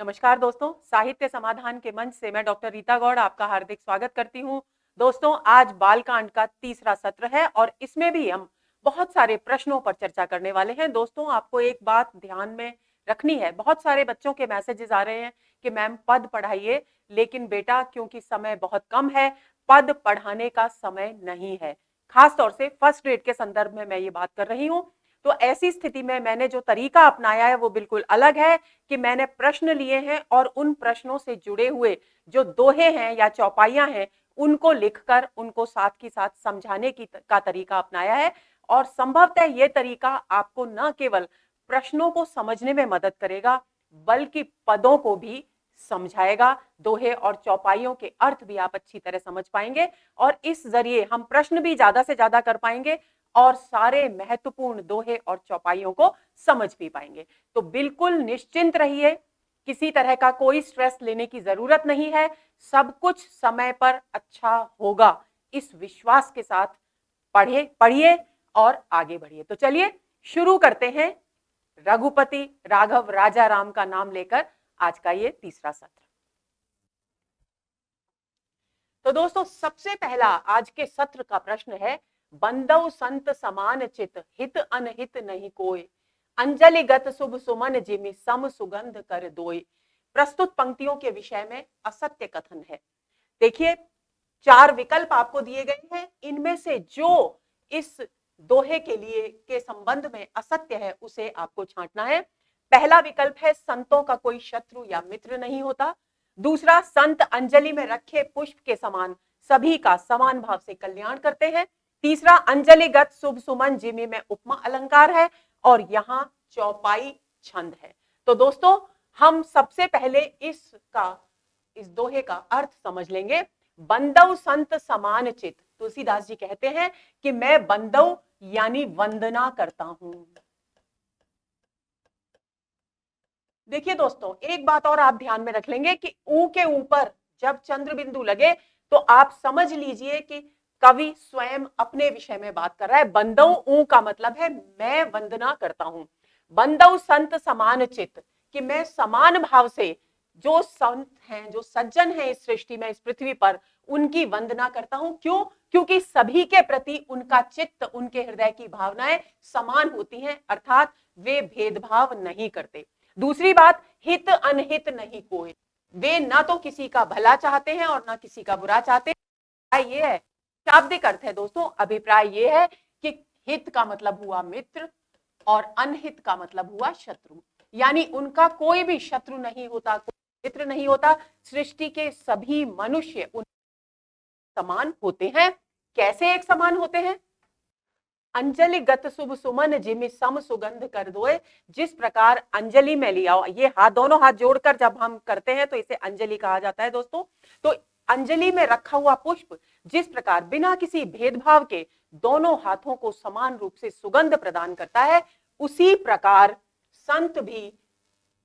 नमस्कार दोस्तों, साहित्य समाधान के मंच से मैं डॉक्टर रीता गौड़ आपका हार्दिक स्वागत करती हूं। दोस्तों, आज बालकांड का तीसरा सत्र है और इसमें भी हम बहुत सारे प्रश्नों पर चर्चा करने वाले हैं। दोस्तों, आपको एक बात ध्यान में रखनी है, बहुत सारे बच्चों के मैसेजेस आ रहे हैं कि मैम पद पढ़ाइए, लेकिन बेटा क्योंकि समय बहुत कम है, पद पढ़ाने का समय नहीं है। खासतौर से फर्स्ट ग्रेड के संदर्भ में मैं ये बात कर रही हूँ। तो ऐसी स्थिति में मैंने जो तरीका अपनाया है वो बिल्कुल अलग है कि मैंने प्रश्न लिए हैं और उन प्रश्नों से जुड़े हुए जो दोहे हैं या चौपाइयां हैं उनको लिखकर उनको साथ ही साथ समझाने का तरीका अपनाया है। और संभवतः ये तरीका आपको न केवल प्रश्नों को समझने में मदद करेगा बल्कि पदों को भी समझाएगा। दोहे और चौपाइयों के अर्थ भी आप अच्छी तरह समझ पाएंगे और इस जरिए हम प्रश्न भी ज्यादा से ज्यादा कर पाएंगे और सारे महत्वपूर्ण दोहे और चौपाइयों को समझ भी पाएंगे। तो बिल्कुल निश्चिंत रहिए, किसी तरह का कोई स्ट्रेस लेने की जरूरत नहीं है, सब कुछ समय पर अच्छा होगा। इस विश्वास के साथ पढ़िए और आगे बढ़िए। तो चलिए शुरू करते हैं रघुपति राघव राजा राम का नाम लेकर आज का ये तीसरा सत्र। तो दोस्तों, सबसे पहला आज के सत्र का प्रश्न है, बंदौ संत समान चित हित अनहित नहीं कोय, अंजलिगत शुभ सुमन जिमि सम सुगंध कर दोय। प्रस्तुत पंक्तियों के विषय में असत्य कथन है। देखिए, 4 विकल्प आपको दिए गए हैं, इनमें से जो इस दोहे के लिए के संबंध में असत्य है उसे आपको छांटना है। पहला विकल्प है, संतों का कोई शत्रु या मित्र नहीं होता। दूसरा, संत अंजलि में रखे पुष्प के समान सभी का समान भाव से कल्याण करते हैं। तीसरा, अंजलिगत शुभ सुमन जिमि में उपमा अलंकार है और यहाँ चौपाई छंद है। तो दोस्तों, हम सबसे पहले इस दोहे का अर्थ समझ लेंगे। बंदौ संत समान चित, तुलसीदास जी कहते हैं कि मैं बंदौ यानी वंदना करता हूं। देखिए दोस्तों, एक बात और आप ध्यान में रख लेंगे कि ऊ के ऊपर जब चंद्र बिंदु लगे तो आप समझ लीजिए कि कवि स्वयं अपने विषय में बात कर रहा है। बंदौ ऊ का मतलब है मैं वंदना करता हूं। बंदौ संत समान चित, कि मैं समान भाव से जो संत हैं, जो सज्जन हैं इस सृष्टि में, इस पृथ्वी पर, उनकी वंदना करता हूं। क्यों? क्योंकि सभी के प्रति उनका चित्त, उनके हृदय की भावनाएं समान होती हैं, अर्थात वे भेदभाव नहीं करते। दूसरी बात, हित अनहित नहीं कोई, वे ना तो किसी का भला चाहते हैं और ना किसी का बुरा चाहते हैं। ये है शाब्दिक अर्थ है दोस्तों। अभिप्राय ये है कि हित का मतलब हुआ मित्र और अनहित का मतलब हुआ शत्रु, यानी उनका कोई भी शत्रु नहीं होता, कोई मित्र नहीं होता। सृष्टि के सभी मनुष्य उन समान होते हैं। कैसे एक समान होते हैं? अंजलि गत शुभ सुमन जिमि सम सुगंध कर दोए। जिस प्रकार अंजलि में लिया, ये हाथ, दोनों हाथ जोड़कर जब हम करते हैं तो इसे अंजलि कहा जाता है दोस्तों। तो अंजलि में रखा हुआ पुष्प जिस प्रकार बिना किसी भेदभाव के दोनों हाथों को समान रूप से सुगंध प्रदान करता है, उसी प्रकार संत भी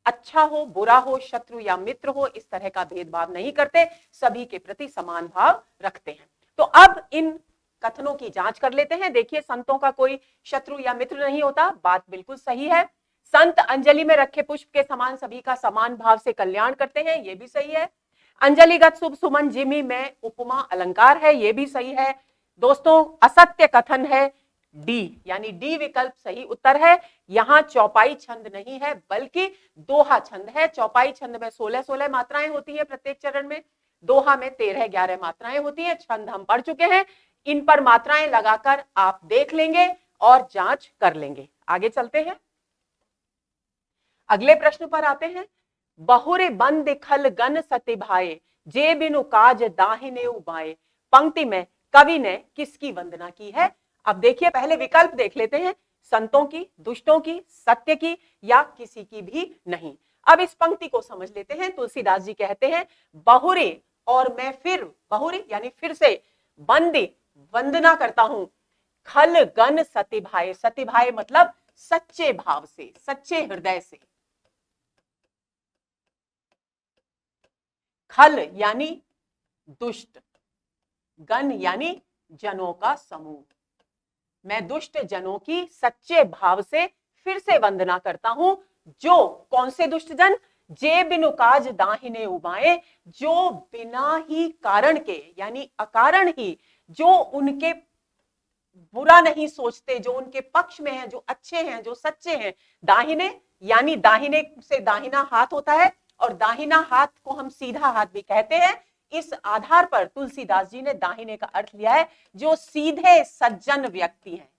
अच्छा हो, बुरा हो, शत्रु या मित्र हो, इस तरह का भेदभाव नहीं करते, सभी के प्रति समान भाव रखते हैं। तो अब इन कथनों की जांच कर लेते हैं। देखिए, संतों का कोई शत्रु या मित्र नहीं होता, बात बिल्कुल सही है। संत अंजलि में रखे पुष्प के समान सभी का समान भाव से कल्याण करते हैं, यह भी सही है। अंजलिगत शुभ सुमन जिमि में उपमा अलंकार है, यह भी सही है। दोस्तों, असत्य कथन है डी, यानी डी विकल्प सही उत्तर है। यहां चौपाई छंद नहीं है बल्कि दोहा छंद है। चौपाई छंद में 16-16 मात्राएं होती है प्रत्येक चरण में, दोहा में 13-11 मात्राएं होती है। छंद हम पढ़ चुके हैं, इन पर मात्राएं लगाकर आप देख लेंगे और जांच कर लेंगे। आगे चलते हैं, अगले प्रश्न पर आते हैं। बहुरे बंद खल गन सति भाए, जे बिनु काज दाहिने उबाए। पंक्ति में कवि ने किसकी वंदना की है? अब देखिए, पहले विकल्प देख लेते हैं, संतों की, दुष्टों की, सत्य की या किसी की भी नहीं। अब इस पंक्ति को समझ लेते हैं। तुलसीदास जी कहते हैं, बहुरे, और मैं फिर, बहुरे यानी फिर से, बंदी वंदना करता हूं, खल गन सति भाए। सति भाए मतलब सच्चे भाव से, सच्चे हृदय से। खल यानी दुष्ट, गण यानी जनों का समूह। मैं दुष्ट जनों की सच्चे भाव से फिर से वंदना करता हूं। जो, कौन से दुष्ट जन? जे बिनु काज दाहिने उबाए, जो बिना ही कारण के यानी अकारण ही जो उनके बुरा नहीं सोचते, जो उनके पक्ष में हैं, जो अच्छे हैं, जो सच्चे हैं, दाहिने यानी दाहिने से दाहिना हाथ होता है और दाहिना हाथ को हम सीधा हाथ भी कहते हैं। इस आधार पर तुलसीदास जी ने दाहिने का अर्थ लिया है जो सीधे सज्जन व्यक्ति हैं,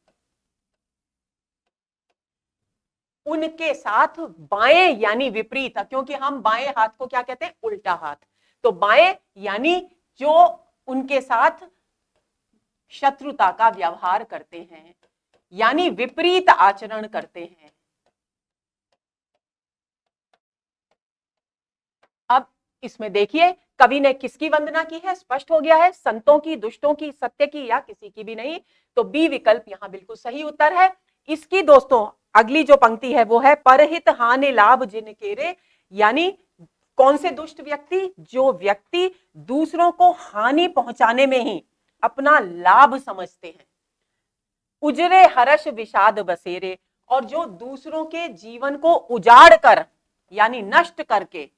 उनके साथ बाएं यानी विपरीत, क्योंकि हम बाएं हाथ को क्या कहते हैं, उल्टा हाथ, तो बाएं यानी जो उनके साथ शत्रुता का व्यवहार करते हैं यानी विपरीत आचरण करते हैं। अब इसमें देखिए कवि ने किसकी वंदना की है, स्पष्ट हो गया है, संतों की, दुष्टों की, सत्य की या किसी की भी नहीं। तो बी विकल्प यहां बिल्कुल सही उत्तर है। इसकी दोस्तों अगली जो पंक्ति है वो है परहित हानि लाभ जिन केरे, यानी कौन से दुष्ट व्यक्ति, जो व्यक्ति दूसरों को हानि पहुंचाने में ही अपना लाभ समझते हैं। उजरे हर्ष विषाद बसेरे, और जो दूसरों के जीवन को उजाड़ कर यानी नष्ट करके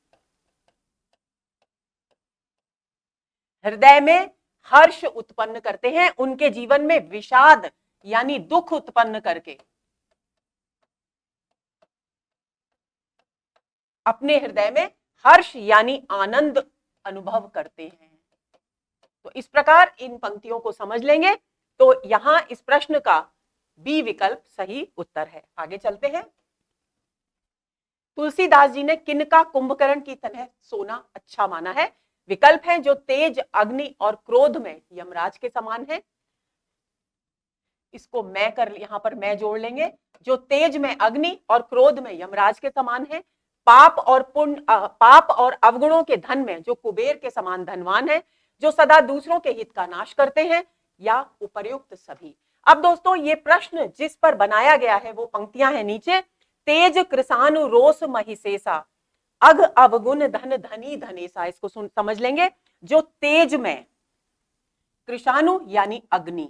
हृदय में हर्ष उत्पन्न करते हैं, उनके जीवन में विषाद यानी दुख उत्पन्न करके अपने हृदय में हर्ष यानी आनंद अनुभव करते हैं। तो इस प्रकार इन पंक्तियों को समझ लेंगे तो यहां इस प्रश्न का बी विकल्प सही उत्तर है। आगे चलते हैं। तुलसीदास जी ने किनका कुंभकर्ण की तरह सोना अच्छा माना है? विकल्प है जो तेज, अग्नि और क्रोध में यमराज के समान है। इसको मैं कर यहां पर मैं जोड़ लेंगे, जो तेज में अग्नि और क्रोध में यमराज के समान है। पाप और पुण्य, पाप और अवगुणों के धन में जो कुबेर के समान धनवान है, जो सदा दूसरों के हित का नाश करते हैं, या उपर्युक्त सभी। अब दोस्तों ये प्रश्न जिस पर बनाया गया है वो पंक्तियां हैं नीचे। तेज कृसानु रोष महिषेसा, अघ अवगुण धन धनी धनेसा। इसको समझ लेंगे। जो तेज में कृषाणु यानी अग्नि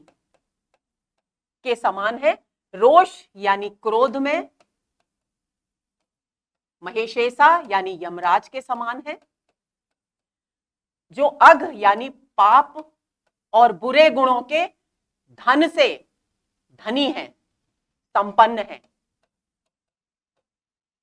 के समान है, रोष यानी क्रोध में, महेशेसा यानी यमराज के समान है, जो अघ यानी पाप और बुरे गुणों के धन से धनी है, संपन्न है।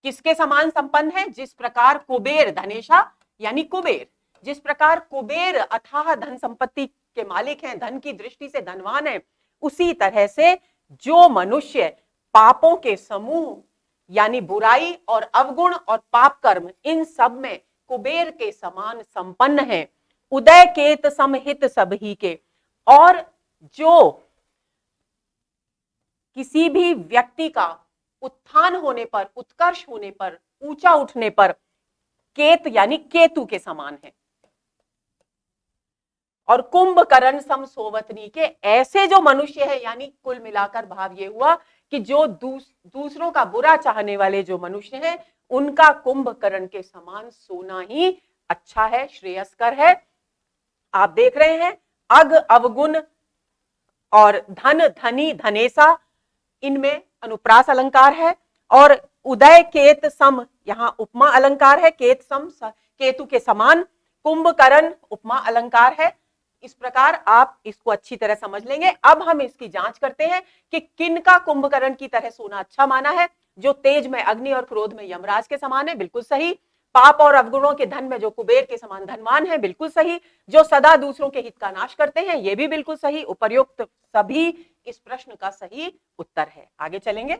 किसके समान संपन्न है? जिस प्रकार कुबेर, धनेशा यानी कुबेर, जिस प्रकार कुबेर अथाह धन संपत्ति के मालिक हैं, धन की दृष्टि से धनवान है, उसी तरह से जो मनुष्य पापों के समूह यानी बुराई और अवगुण और पाप कर्म, इन सब में कुबेर के समान संपन्न है। उदय केत समहित सबही के, और जो किसी भी व्यक्ति का उत्थान होने पर, उत्कर्ष होने पर, ऊंचा उठने पर केत यानी केतु के समान है। और कुंभकर्ण सम सोवतनी के, ऐसे जो मनुष्य है, यानी कुल मिलाकर भाव ये हुआ कि जो दूसरों का बुरा चाहने वाले जो मनुष्य हैं, उनका कुंभकर्ण के समान सोना ही अच्छा है, श्रेयस्कर है। आप देख रहे हैं अग, अवगुण और धन, धनी, धनेसा, इनमें अनुप्रास अलंकार है। और उदय केत सम, यहां उपमा अलंकार है, केत सम केतु के समान, कुंभकर्ण उपमा अलंकार है। इस प्रकार आप इसको अच्छी तरह समझ लेंगे। अब हम इसकी जांच करते हैं कि किनका कुंभकर्ण की तरह सोना अच्छा माना है। जो तेज में अग्नि और क्रोध में यमराज के समान है, बिल्कुल सही। पाप और अवगुणों के धन में जो कुबेर के समान धनवान है, बिल्कुल सही। जो सदा दूसरों के हित का नाश करते हैं, ये भी बिल्कुल सही। उपर्युक्त सभी इस प्रश्न का सही उत्तर है। आगे चलेंगे।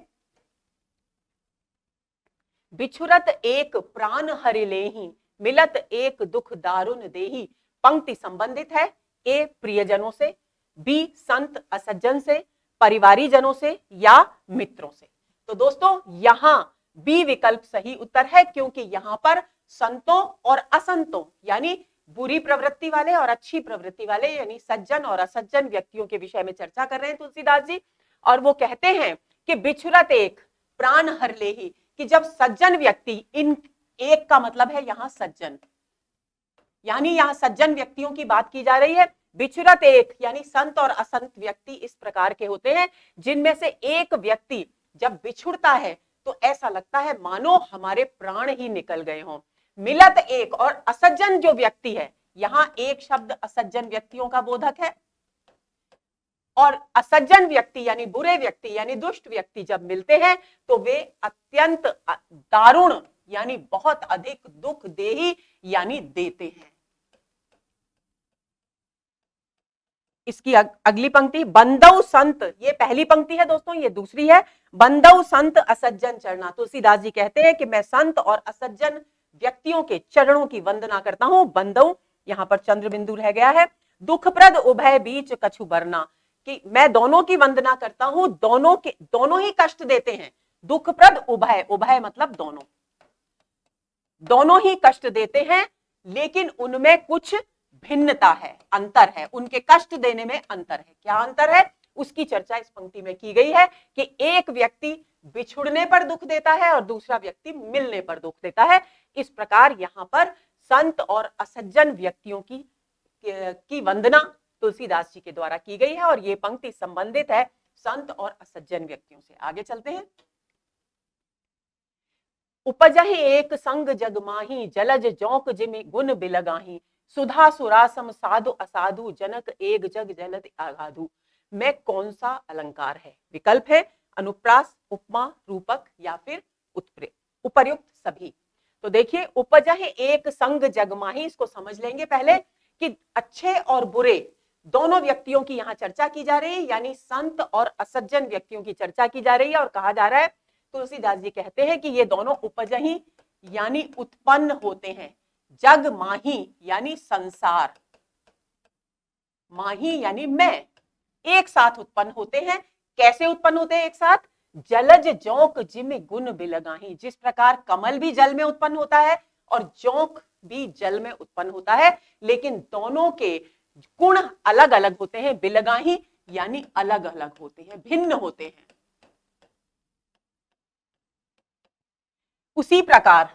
बिछुरत एक प्राण हरि लेहि, मिलत एक दुख दारुण देहि। पंक्ति संबंधित है ए प्रियजनों से, बी संत असज्जन से, परिवारी जनों से, या मित्रों से। तो दोस्तों यहां बी विकल्प सही उत्तर है, क्योंकि यहां पर संतों और असंतों यानी बुरी प्रवृत्ति वाले और अच्छी प्रवृत्ति वाले यानी सज्जन और असज्जन व्यक्तियों के विषय में चर्चा कर रहे हैं तुलसीदास जी। और वो कहते हैं कि बिछुरत एक प्राण हर लेहि, कि जब सज्जन व्यक्ति, इन एक का मतलब है यहां सज्जन, यानी यहां सज्जन व्यक्तियों की बात की जा रही है। बिछुरत एक यानी संत और असंत व्यक्ति इस प्रकार के होते हैं जिनमें से एक व्यक्ति जब बिछुड़ता है तो ऐसा लगता है मानो हमारे प्राण ही निकल गए हों। मिलत एक, और असज्जन जो व्यक्ति है, यहां एक शब्द असज्जन व्यक्तियों का बोधक है, और असज्जन व्यक्ति यानी बुरे व्यक्ति यानी दुष्ट व्यक्ति जब मिलते हैं तो वे अत्यंत दारुण यानी बहुत अधिक दुख देही यानी देते हैं। इसकी अगली पंक्ति, बंदौ संत, ये पहली पंक्ति है दोस्तों, ये दूसरी है। बंदौ संत असज्जन चरणा, तुलसीदास जी कहते हैं कि मैं संत और असज्जन व्यक्तियों के चरणों की वंदना करता हूं। बंदौ, यहां पर चंद्र बिंदु रह गया है। दुखप्रद उभय बीच कछु बरना, कि मैं दोनों की वंदना करता हूं, दोनों ही कष्ट देते हैं। दुखप्रद उभय, उभय मतलब दोनों, दोनों ही कष्ट देते हैं, लेकिन उनमें कुछ भिन्नता है, अंतर है, उनके कष्ट देने में अंतर है। क्या अंतर है, उसकी चर्चा इस पंक्ति में की गई है कि एक व्यक्ति बिछुड़ने पर दुख देता है और दूसरा व्यक्ति मिलने पर दुख देता है। इस प्रकार यहां पर संत और असज्जन व्यक्तियों की वंदना तुलसीदास जी के द्वारा की गई है, और ये पंक्ति संबंधित है संत और असज्जन व्यक्तियों से। आगे चलते हैं। उपजहि एक संग जग माही, जलज जौक जिमि गुण बिलगाही, सुधा सुरासम साधु असाधु, जनक एक जग जलद अगाधु। में कौन सा अलंकार है? विकल्प है अनुप्रास, उपमा, रूपक या फिर उपर्युक्त सभी। तो देखिए, उपजहि एक संग जग माही, इसको समझ लेंगे पहले कि अच्छे और बुरे दोनों व्यक्तियों की यहां चर्चा की जा रही है, यानी संत और असज्जन व्यक्तियों की चर्चा की जा रही है, और कहा जा रहा है, तुलसीदास जी कहते हैं कि ये दोनों उपजहि यानी उत्पन्न होते हैं, जग माही यानी संसार, माही यानी मैं, एक साथ उत्पन्न होते हैं। कैसे उत्पन्न होते हैं एक साथ? जलज जौक जिमि गुण बिलगाही, जिस प्रकार कमल भी जल में उत्पन्न होता है और जौक भी जल में उत्पन्न होता है, लेकिन दोनों के गुण अलग अलग होते हैं। बिलगाही यानी अलग अलग होते हैं, भिन्न होते हैं। उसी प्रकार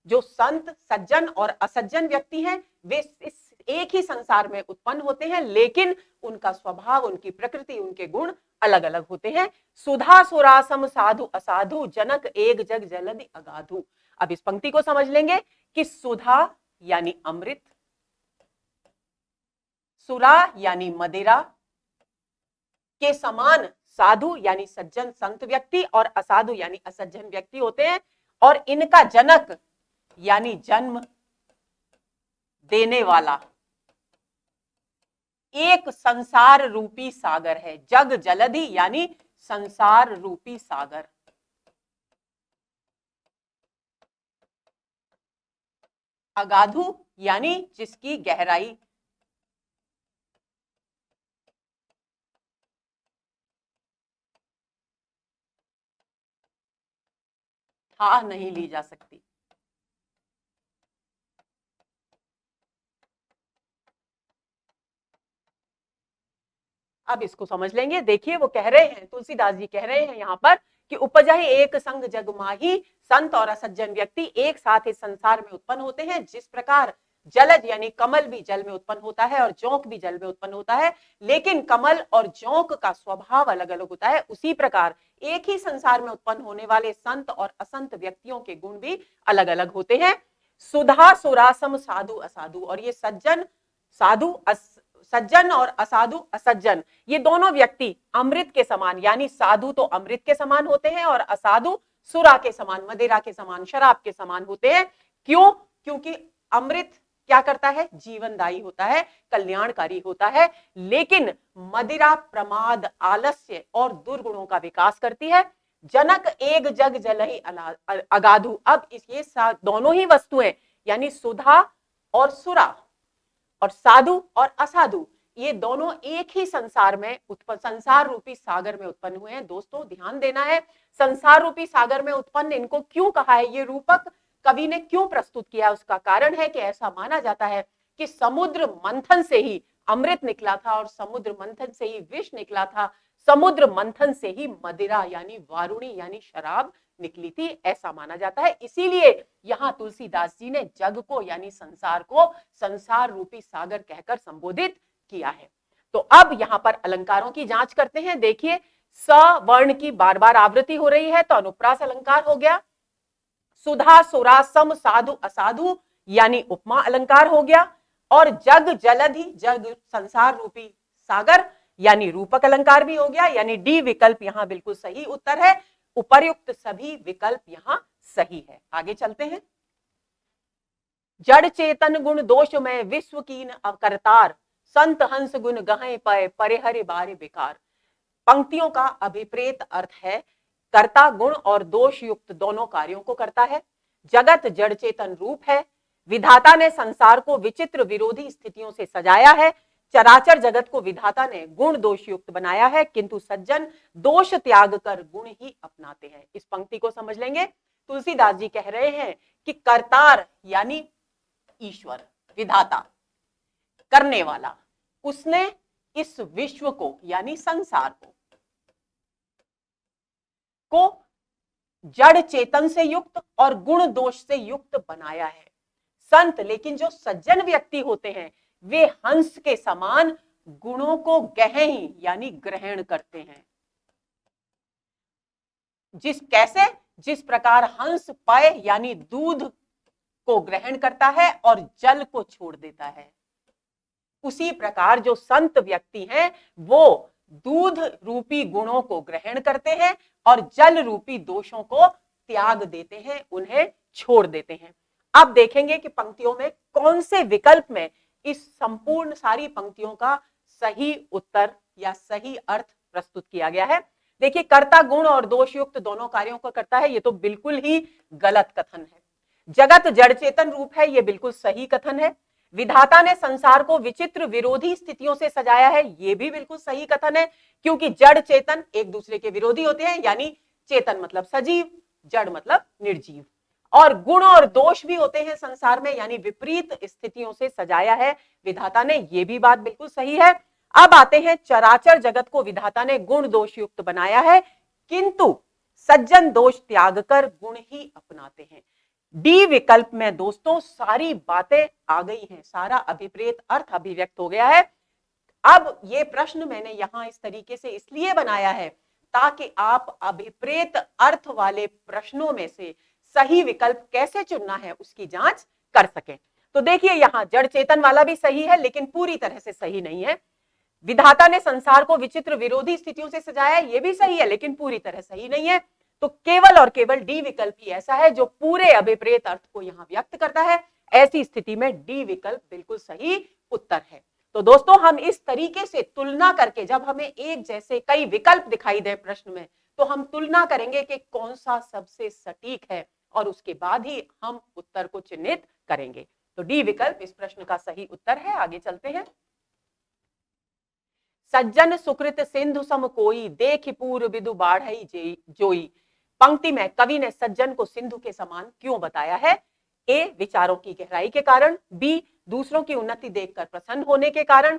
जो संत, सज्जन और असज्जन व्यक्ति हैं, वे इस एक ही संसार में उत्पन्न होते हैं, लेकिन उनका स्वभाव, उनकी प्रकृति, उनके गुण अलग अलग होते हैं। सुधा सुरासम साधु असाधु, जनक एक जग जलधि अगाधु। अब इस पंक्ति को समझ लेंगे कि सुधा यानी अमृत, सुरा यानी मदिरा के समान साधु यानी सज्जन संत व्यक्ति और असाधु यानी असज्जन व्यक्ति होते हैं, और इनका जनक यानी जन्म देने वाला एक संसार रूपी सागर है। जग जलधि यानी संसार रूपी सागर। अगाधु यानी जिसकी गहराई, था नहीं ली जा सकती। अब इसको समझ लेंगे। देखिए, वो कह रहे हैं, तुलसीदास जी कह रहे हैं यहां पर कि उपजहि एक संग जग माही, संत और असज्जन व्यक्ति एक साथ इस संसार में उत्पन्न होते हैं। जिस प्रकार जलज यानी कमल भी जल में उत्पन्न होता है और जौक भी जल में उत्पन्न होता है, लेकिन कमल और जौक का स्वभाव अलग अलग होता है, उसी प्रकार एक ही संसार में उत्पन्न होने वाले संत और असंत व्यक्तियों के गुण भी अलग अलग होते हैं। सुधा सुरासम साधु असाधु, और ये सज्जन साधु, सज्जन और असाधु असज्जन, ये दोनों व्यक्ति अमृत के समान, यानी साधु तो अमृत के समान होते हैं और असाधु सुरा के समान, मदिरा के समान, शराब के समान होते हैं। क्यों? क्योंकि अमृत क्या करता है? जीवनदायी होता है, कल्याणकारी होता है, लेकिन मदिरा प्रमाद, आलस्य और दुर्गुणों का विकास करती है। जनक एक जग जलहि अगाधु, अब ये दोनों ही वस्तुएं यानी सुधा और सुरा और साधु और असाधु, ये दोनों एक ही संसार में उत्पन्न, संसार रूपी सागर में उत्पन्न हुए हैं। दोस्तों ध्यान देना है, संसार रूपी सागर में उत्पन्न इनको क्यों कहा है? ये रूपक कवि ने क्यों प्रस्तुत किया? उसका कारण है कि ऐसा माना जाता है कि समुद्र मंथन से ही अमृत निकला था और समुद्र मंथन से ही विष निकला था, समुद्र मंथन से ही मदिरा यानी वारुणी यानी शराब निकली थी, ऐसा माना जाता है। इसीलिए यहां तुलसीदास जी ने जग को यानी संसार को संसार रूपी सागर कहकर संबोधित किया है। तो अब यहां पर अलंकारों की जांच करते हैं। देखिए, स वर्ण की बार बार आवृत्ति हो रही है, तो अनुप्रास अलंकार हो गया। सुधा सुरा सम साधु असाधु यानी उपमा अलंकार हो गया, और जग जलधि जग संसार रूपी सागर यानी रूपक अलंकार भी हो गया, यानी डी विकल्प यहां बिल्कुल सही उत्तर है। उपर्युक्त सभी विकल्प यहां सही है। आगे चलते हैं। जड़ चेतन गुण दोष में विश्व कीन अवकरतार, संत हंस गुण गहे पय परिहरि बारे बेकार। पंक्तियों का अभिप्रेत अर्थ है कर्ता गुण और दोष युक्त दोनों कार्यों को करता है। जगत जड़ चेतन रूप है। विधाता ने संसार को विचित्र विरोधी स्थितियों से सजाया है। चराचर जगत को विधाता ने गुण दोष युक्त बनाया है, किंतु सज्जन दोष त्याग कर गुण ही अपनाते हैं। इस पंक्ति को समझ लेंगे। तुलसीदास जी कह रहे हैं कि कर्तार यानी ईश्वर, विधाता, करने वाला, उसने इस विश्व को यानी संसार को जड़ चेतन से युक्त और गुण दोष से युक्त बनाया है। संत, लेकिन जो सज्जन व्यक्ति होते हैं वे हंस के समान गुणों को गहन यानी ग्रहण करते हैं। जिस प्रकार हंस पय यानी दूध को ग्रहण करता है और जल को छोड़ देता है, उसी प्रकार जो संत व्यक्ति हैं वो दूध रूपी गुणों को ग्रहण करते हैं और जल रूपी दोषों को त्याग देते हैं, उन्हें छोड़ देते हैं। अब देखेंगे कि पंक्तियों में कौन से विकल्प में इस संपूर्ण सारी पंक्तियों का सही उत्तर या सही अर्थ प्रस्तुत किया गया है। देखिए, कर्ता गुण और दोष युक्त दोनों कार्यों को करता है, ये तो बिल्कुल ही गलत कथन है। जगत जड़ चेतन रूप है, ये बिल्कुल सही कथन है। विधाता ने संसार को विचित्र विरोधी स्थितियों से सजाया है, ये भी बिल्कुल सही कथन है, क्योंकि जड़ चेतन एक दूसरे के विरोधी होते हैं, यानी चेतन मतलब सजीव, जड़ मतलब निर्जीव। और गुण और दोष भी होते हैं संसार में, यानी विपरीत स्थितियों से सजाया है विधाता ने, ये भी बात बिल्कुल सही है। अब आते हैं, चराचर जगत को विधाता ने गुण दोष युक्त बनाया है, किंतु सज्जन दोष त्याग कर गुण ही अपनाते हैं। डी विकल्प में दोस्तों सारी बातें आ गई हैं, सारा अभिप्रेत अर्थ अभिव्यक्त हो गया है। अब ये प्रश्न मैंने यहां इस तरीके से इसलिए बनाया है ताकि आप अभिप्रेत अर्थ वाले प्रश्नों में से सही विकल्प कैसे चुनना है उसकी जांच कर सकें। तो देखिए, यहां जड़ चेतन वाला भी सही है, लेकिन पूरी तरह से सही नहीं है। विधाता ने संसार को विचित्र विरोधी स्थितियों से सजाया, ये भी सही है, लेकिन पूरी तरह सही नहीं है। तो केवल और केवल डी विकल्प ही ऐसा है जो पूरे अभिप्रेत अर्थ को यहां व्यक्त करता है। ऐसी स्थिति में डी विकल्प बिल्कुल सही उत्तर है। तो दोस्तों, हम इस तरीके से तुलना करके, जब हमें एक जैसे कई विकल्प दिखाई दे प्रश्न में, तो हम तुलना करेंगे कि कौन सा सबसे सटीक है और उसके बाद ही हम उत्तर को चिन्हित करेंगे। तो डी विकल्प इस प्रश्न का सही उत्तर है। आगे चलते हैं। सज्जन सुकृत सिंधु सम कोई, देख पूर्व विदु बाढ़ई जोई। पंक्ति में कवि ने सज्जन को सिंधु के समान क्यों बताया है? ए, विचारों की गहराई के कारण, बी, दूसरों की उन्नति देखकर प्रसन्न होने के कारण,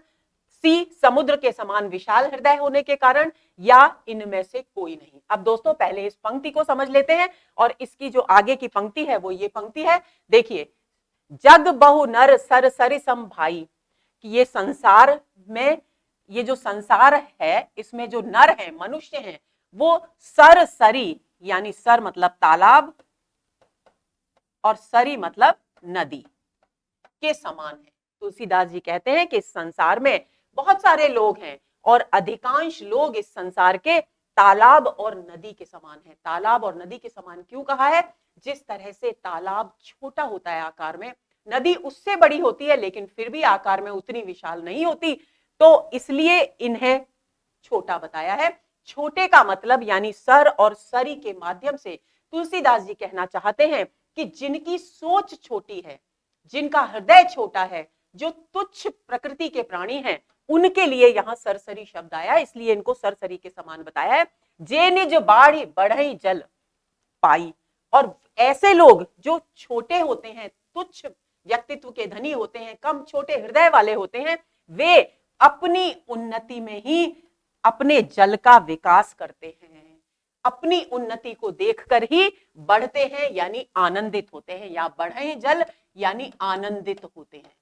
सी, समुद्र के समान विशाल हृदय होने के कारण, या इनमें से कोई नहीं। अब दोस्तों पहले इस पंक्ति को समझ लेते हैं, और इसकी जो आगे की पंक्ति है वो ये पंक्ति है। देखिए, जग बहु नर सर सरि सम भाई, कि ये संसार में, ये जो संसार है इसमें जो नर हैं, मनुष्य हैं, वो सर सरी यानी सर मतलब तालाब और सरी मतलब नदी के समान है। तुलसीदास जी कहते हैं कि इस संसार में बहुत सारे लोग हैं और अधिकांश लोग इस संसार के तालाब और नदी के समान है। तालाब और नदी के समान क्यों कहा है? जिस तरह से तालाब छोटा होता है आकार में, नदी उससे बड़ी होती है लेकिन फिर भी आकार में उतनी विशाल नहीं होती, तो इसलिए इन्हें छोटा बताया है। छोटे का मतलब यानी सर और सरी के माध्यम से तुलसीदास जी कहना चाहते हैं कि जिनकी सोच छोटी है, जिनका हृदय छोटा है, जो तुच्छ प्रकृति के प्राणी हैं, उनके लिए यहाँ सरसरी शब्द आया, इसलिए इनको सरसरी के समान बताया है। जे निज बाढ़ी बढ़ई जल पाई, और ऐसे लोग जो छोटे होते हैं, तुच्छ व्यक्तित्व के धनी होते हैं, कम छोटे हृदय वाले होते हैं, वे अपनी उन्नति में ही अपने जल का विकास करते हैं, अपनी उन्नति को देखकर ही बढ़ते हैं यानी आनंदित होते हैं, या बढ़े जल यानी आनंदित होते हैं,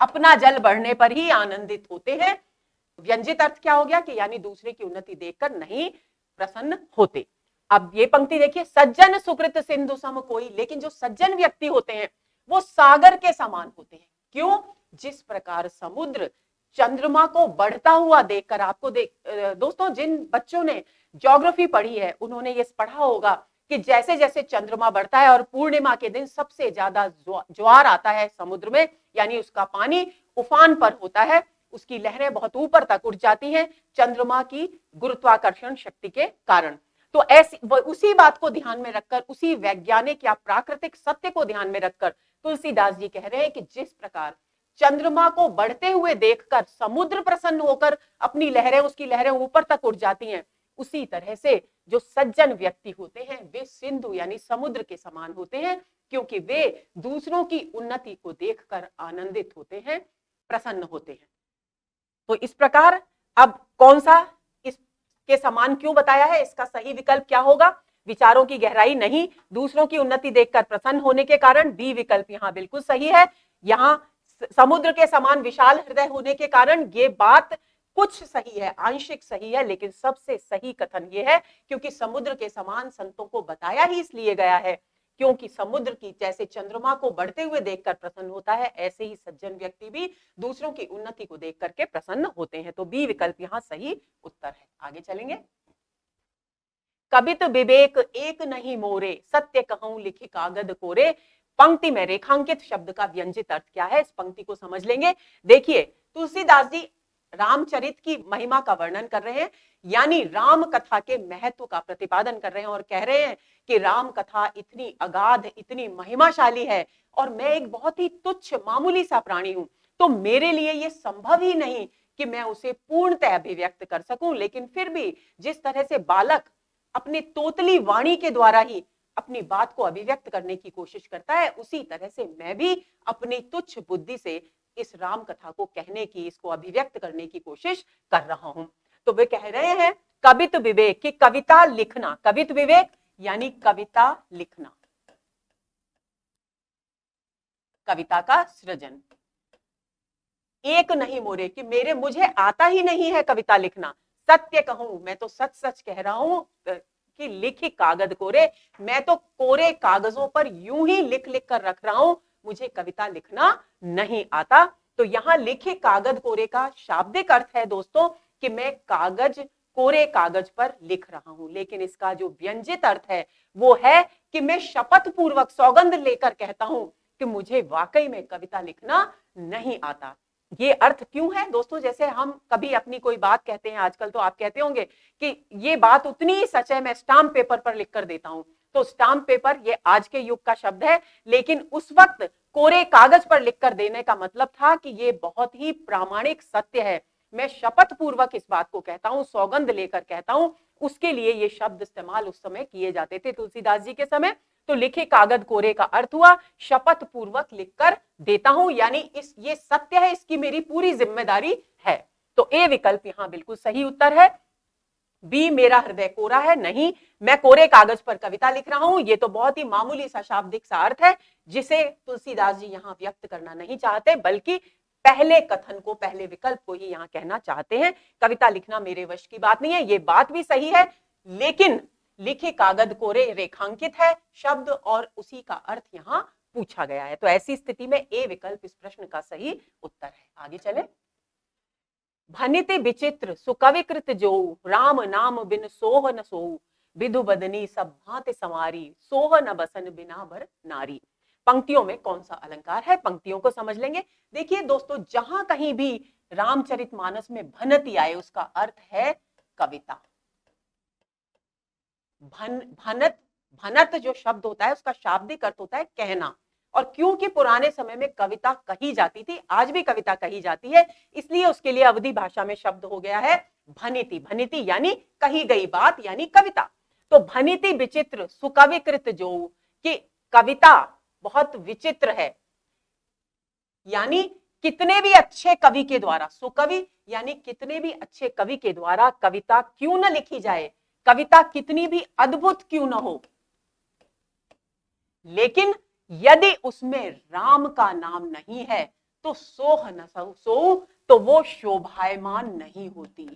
अपना जल बढ़ने पर ही आनंदित होते हैं। व्यंजित अर्थ क्या हो गया कि यानी दूसरे की उन्नति देखकर नहीं प्रसन्न होते। अब ये पंक्ति देखिए, सज्जन सुकृत सिंधु सम कोई, लेकिन जो सज्जन व्यक्ति होते हैं वो सागर के समान होते हैं। क्यों? जिस प्रकार समुद्र चंद्रमा को बढ़ता हुआ देखकर, आपको दोस्तों जिन बच्चों ने ज्योग्राफी पढ़ी है उन्होंने ये पढ़ा होगा कि जैसे जैसे चंद्रमा बढ़ता है और पूर्णिमा के दिन सबसे ज्यादा ज्वार आता है समुद्र में, यानी उसका पानी उफान पर होता है, उसकी लहरें बहुत ऊपर तक उठ जाती हैं चंद्रमा की गुरुत्वाकर्षण शक्ति के कारण। तो ऐसी उसी बात को ध्यान में रखकर, उसी वैज्ञानिक या प्राकृतिक सत्य को ध्यान में रखकर तुलसीदास जी कह रहे हैं कि जिस प्रकार चंद्रमा को बढ़ते हुए देखकर समुद्र प्रसन्न होकर अपनी लहरें, उसकी लहरें ऊपर तक उठ जाती हैं, उसी तरह से जो सज्जन व्यक्ति होते हैं वे सिंधु यानी समुद्र के समान होते हैं, क्योंकि वे दूसरों की उन्नति को देखकर आनंदित होते हैं, प्रसन्न होते हैं। तो इस प्रकार अब कौन सा इसके समान क्यों बताया है, इसका सही विकल्प क्या होगा? विचारों की गहराई नहीं, दूसरों की उन्नति देखकर प्रसन्न होने के कारण, बी विकल्प यहां बिल्कुल सही है। यहां समुद्र के समान विशाल हृदय होने के कारण ये बात कुछ सही है, आंशिक सही है, लेकिन सबसे सही कथन ये है क्योंकि समुद्र के समान संतों को बताया ही इसलिए गया है क्योंकि समुद्र की जैसे चंद्रमा को बढ़ते हुए देखकर प्रसन्न होता है, ऐसे ही सज्जन व्यक्ति भी दूसरों की उन्नति को देख करके प्रसन्न होते हैं। तो बी विकल्प यहां सही उत्तर है। आगे चलेंगे। कबित विवेक एक नहीं मोरे, सत्य कहूं लिखि कागद कोरे। पंक्ति में रेखांकित शब्द का व्यंजित अर्थ क्या है, इस पंक्ति को समझ लेंगे। देखिए, तुलसीदास जी रामचरित की महिमा का वर्णन कर रहे हैं, यानी राम कथा के महत्व का प्रतिपादन कर रहे हैं और कह रहे हैं कि राम कथा इतनी अगाध, इतनी महिमाशाली है और मैं एक बहुत ही तुच्छ मामूली सा प्राणी हूं, तो मेरे लिए यह संभव ही नहीं कि मैं उसे पूर्णतः अभिव्यक्त कर सकूं। लेकिन फिर भी जिस तरह से बालक अपनी तोतली वाणी के द्वारा ही अपनी बात को अभिव्यक्त करने की कोशिश करता है, उसी तरह से मैं भी अपनी तुच्छ बुद्धि से इस राम कथा को कहने की, इसको अभिव्यक्त करने की कोशिश कर रहा हूं। तो वे कह रहे हैं कवित विवेक की कविता लिखना, कवित विवेक यानी कविता लिखना, कविता का सृजन। एक नहीं मोरे कि मुझे आता ही नहीं है कविता लिखना। सत्य कहूं, मैं तो सच सच कह रहा हूं कि लिखी कागज कोरे, मैं तो कोरे कागजों पर यूं ही लिख लिख कर रख रहा हूं, मुझे कविता लिखना नहीं आता। तो यहां लिखे कागज कोरे का शाब्दिक अर्थ है दोस्तों कि मैं कागज, कोरे कागज पर लिख रहा हूं, लेकिन इसका जो व्यंजित अर्थ है वो है कि मैं शपथ पूर्वक सौगंध लेकर कहता हूं कि मुझे वाकई में कविता लिखना नहीं आता। ये अर्थ क्यों है दोस्तों? जैसे हम कभी अपनी कोई बात कहते हैं, आजकल तो आप कहते होंगे कि ये बात उतनी ही सच है, मैं स्टाम्प पेपर पर लिख कर देता हूं। तो स्टाम्प पेपर ये आज के युग का शब्द है, लेकिन उस वक्त कोरे कागज पर लिखकर देने का मतलब था कि ये बहुत ही प्रामाणिक सत्य है, मैं शपथ पूर्वक इस बात को कहता हूं, सौगंध लेकर कहता हूं। उसके लिए ये शब्द इस्तेमाल उस समय किए जाते थे तुलसीदास जी के समय। तो लिखे कागज कोरे का अर्थ हुआ शपथ पूर्वक लिखकर देता हूं, यानी ये सत्य है, इसकी मेरी पूरी जिम्मेदारी है। तो ए विकल्प यहां बिल्कुल सही उत्तर है। बी मेरा हृदय कोरा है, नहीं, मैं कोरे कागज पर कविता लिख रहा हूं, ये तो बहुत ही मामूली सा शाब्दिक सा अर्थ है जिसे तुलसीदास जी यहां व्यक्त करना नहीं चाहते, बल्कि पहले कथन को, पहले विकल्प को ही यहां कहना चाहते हैं। कविता लिखना मेरे वश की बात नहीं है, ये बात भी सही है, लेकिन लिखे कागज कोरे रेखांकित है शब्द और उसी का अर्थ यहां पूछा गया है। तो ऐसी स्थिति में ए विकल्प इस प्रश्न का सही उत्तर है। आगे चले। भनिति विचित्र सुकविकृत जो, राम नाम बिन सोह न सोऊ, विधु बदनी सब भांति संवारी, सोह न बसन बिना बर नारी। पंक्तियों में कौन सा अलंकार है, पंक्तियों को समझ लेंगे। देखिए दोस्तों, जहां कहीं भी रामचरितमानस में भनति आए उसका अर्थ है कविता। भनत जो शब्द होता है उसका शाब्दिक अर्थ होता है कहना, और क्योंकि पुराने समय में कविता कही जाती थी, आज भी कविता कही जाती है, इसलिए उसके लिए अवधी भाषा में शब्द हो गया है भनिति। भनिति यानी कही गई बात, यानी कविता। तो भनिति विचित्र सुकविकृत जो, कि कविता बहुत विचित्र है, यानी कितने भी अच्छे कवि के द्वारा, सुकवि यानी कितने भी अच्छे कवि के द्वारा कविता क्यों न लिखी जाए, कविता कितनी भी अद्भुत क्यों न हो, लेकिन यदि उसमें राम का नाम नहीं है तो सोह न सोऊ, तो वो शोभायमान नहीं होती।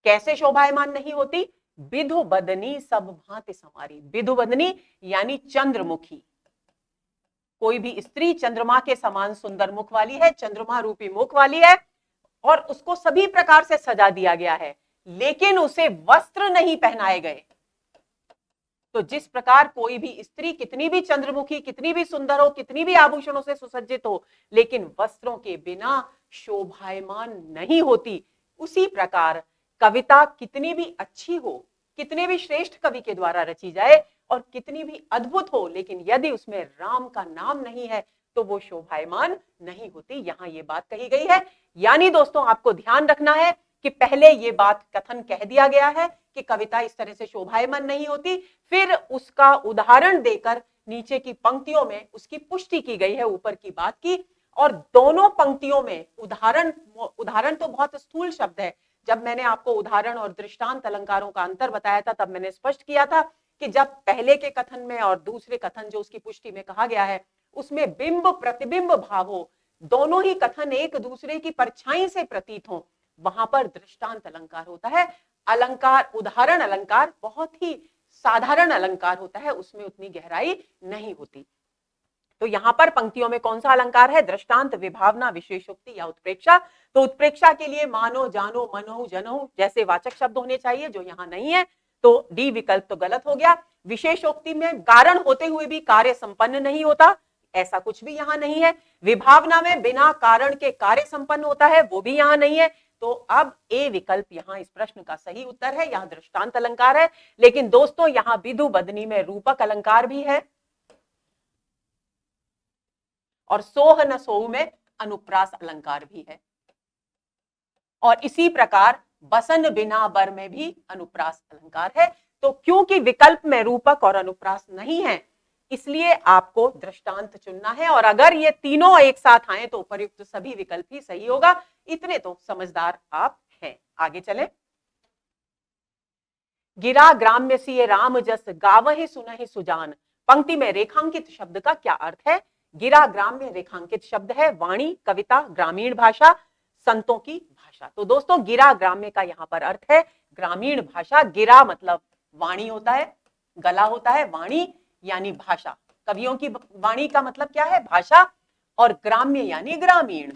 कैसे शोभायमान नहीं होती? विधु बदनी सब भांति समारी। विधु बदनी यानी चंद्रमुखी। कोई भी स्त्री चंद्रमा के समान सुंदर मुख वाली है, चंद्रमा रूपी मुख वाली है, और उसको सभी प्रकार से सजा दिया गया है, लेकिन उसे वस्त्र नहीं पहनाए गए। तो जिस प्रकार कोई भी स्त्री कितनी भी चंद्रमुखी, कितनी भी सुंदर हो, कितनी भी आभूषणों से सुसज्जित हो, लेकिन वस्त्रों के बिना शोभायमान नहीं होती, उसी प्रकार कविता कितनी भी अच्छी हो, कितने भी श्रेष्ठ कवि के द्वारा रची जाए और कितनी भी अद्भुत हो, लेकिन यदि उसमें राम का नाम नहीं है तो वो शोभायमान नहीं होती। यहां ये बात कही गई है। यानी दोस्तों आपको ध्यान रखना है कि पहले ये बात कथन कह दिया गया है कि कविता इस तरह से शोभायमान नहीं होती, फिर उसका उदाहरण देकर नीचे की पंक्तियों में उसकी पुष्टि की गई है ऊपर की बात की। और दोनों पंक्तियों में उदाहरण तो बहुत स्थूल शब्द है। जब मैंने आपको उदाहरण और दृष्टांत अलंकारों का अंतर बताया था, तब मैंने स्पष्ट किया था कि जब पहले के कथन में और दूसरे कथन जो उसकी पुष्टि में कहा गया है, उसमें बिंब प्रतिबिंब भाव हो, दोनों ही कथन एक दूसरे की परछाई से प्रतीत हो, वहां पर दृष्टांत अलंकार होता है। अलंकार, उदाहरण अलंकार बहुत ही साधारण अलंकार होता है, उसमें उतनी गहराई नहीं होती। तो यहां पर पंक्तियों में कौन सा अलंकार है? दृष्टांत, विभावना, विशेषोक्ति या उत्प्रेक्षा। तो उत्प्रेक्षा के लिए मानो, जानो, मनो, जनो जैसे वाचक शब्द होने चाहिए, जो यहां नहीं है, तो डी विकल्प तो गलत हो गया। विशेषोक्ति में कारण होते हुए भी कार्य संपन्न नहीं होता, ऐसा कुछ भी यहां नहीं है। विभावना में बिना कारण के कार्य संपन्न होता है, वो भी यहां नहीं है। तो अब ए विकल्प यहां इस प्रश्न का सही उत्तर है। यहां दृष्टांत अलंकार है, लेकिन दोस्तों यहां विधु बदनी में रूपक अलंकार भी है और सोह न सोह में अनुप्रास अलंकार भी है, और इसी प्रकार बसन बिना बर में भी अनुप्रास अलंकार है। तो क्योंकि विकल्प में रूपक और अनुप्रास नहीं है, इसलिए आपको दृष्टांत चुनना है, और अगर ये तीनों एक साथ आए तो उपयुक्त सभी विकल्प ही सही होगा। इतने तो समझदार आप हैं। आगे चलें। गिरा ग्राम्य सिए राम जस गावहि सुनहि सुजान। पंक्ति में रेखांकित शब्द का क्या अर्थ है? गिरा ग्राम्य रेखांकित शब्द है, वाणी, कविता, ग्रामीण भाषा, संतों की भाषा। तो दोस्तों गिरा ग्राम्य का यहां पर अर्थ है ग्रामीण भाषा। गिरा मतलब वाणी होता है, गला होता है, वाणी यानी भाषा। कवियों की वाणी का मतलब क्या है? भाषा। और ग्राम्य यानी ग्रामीण।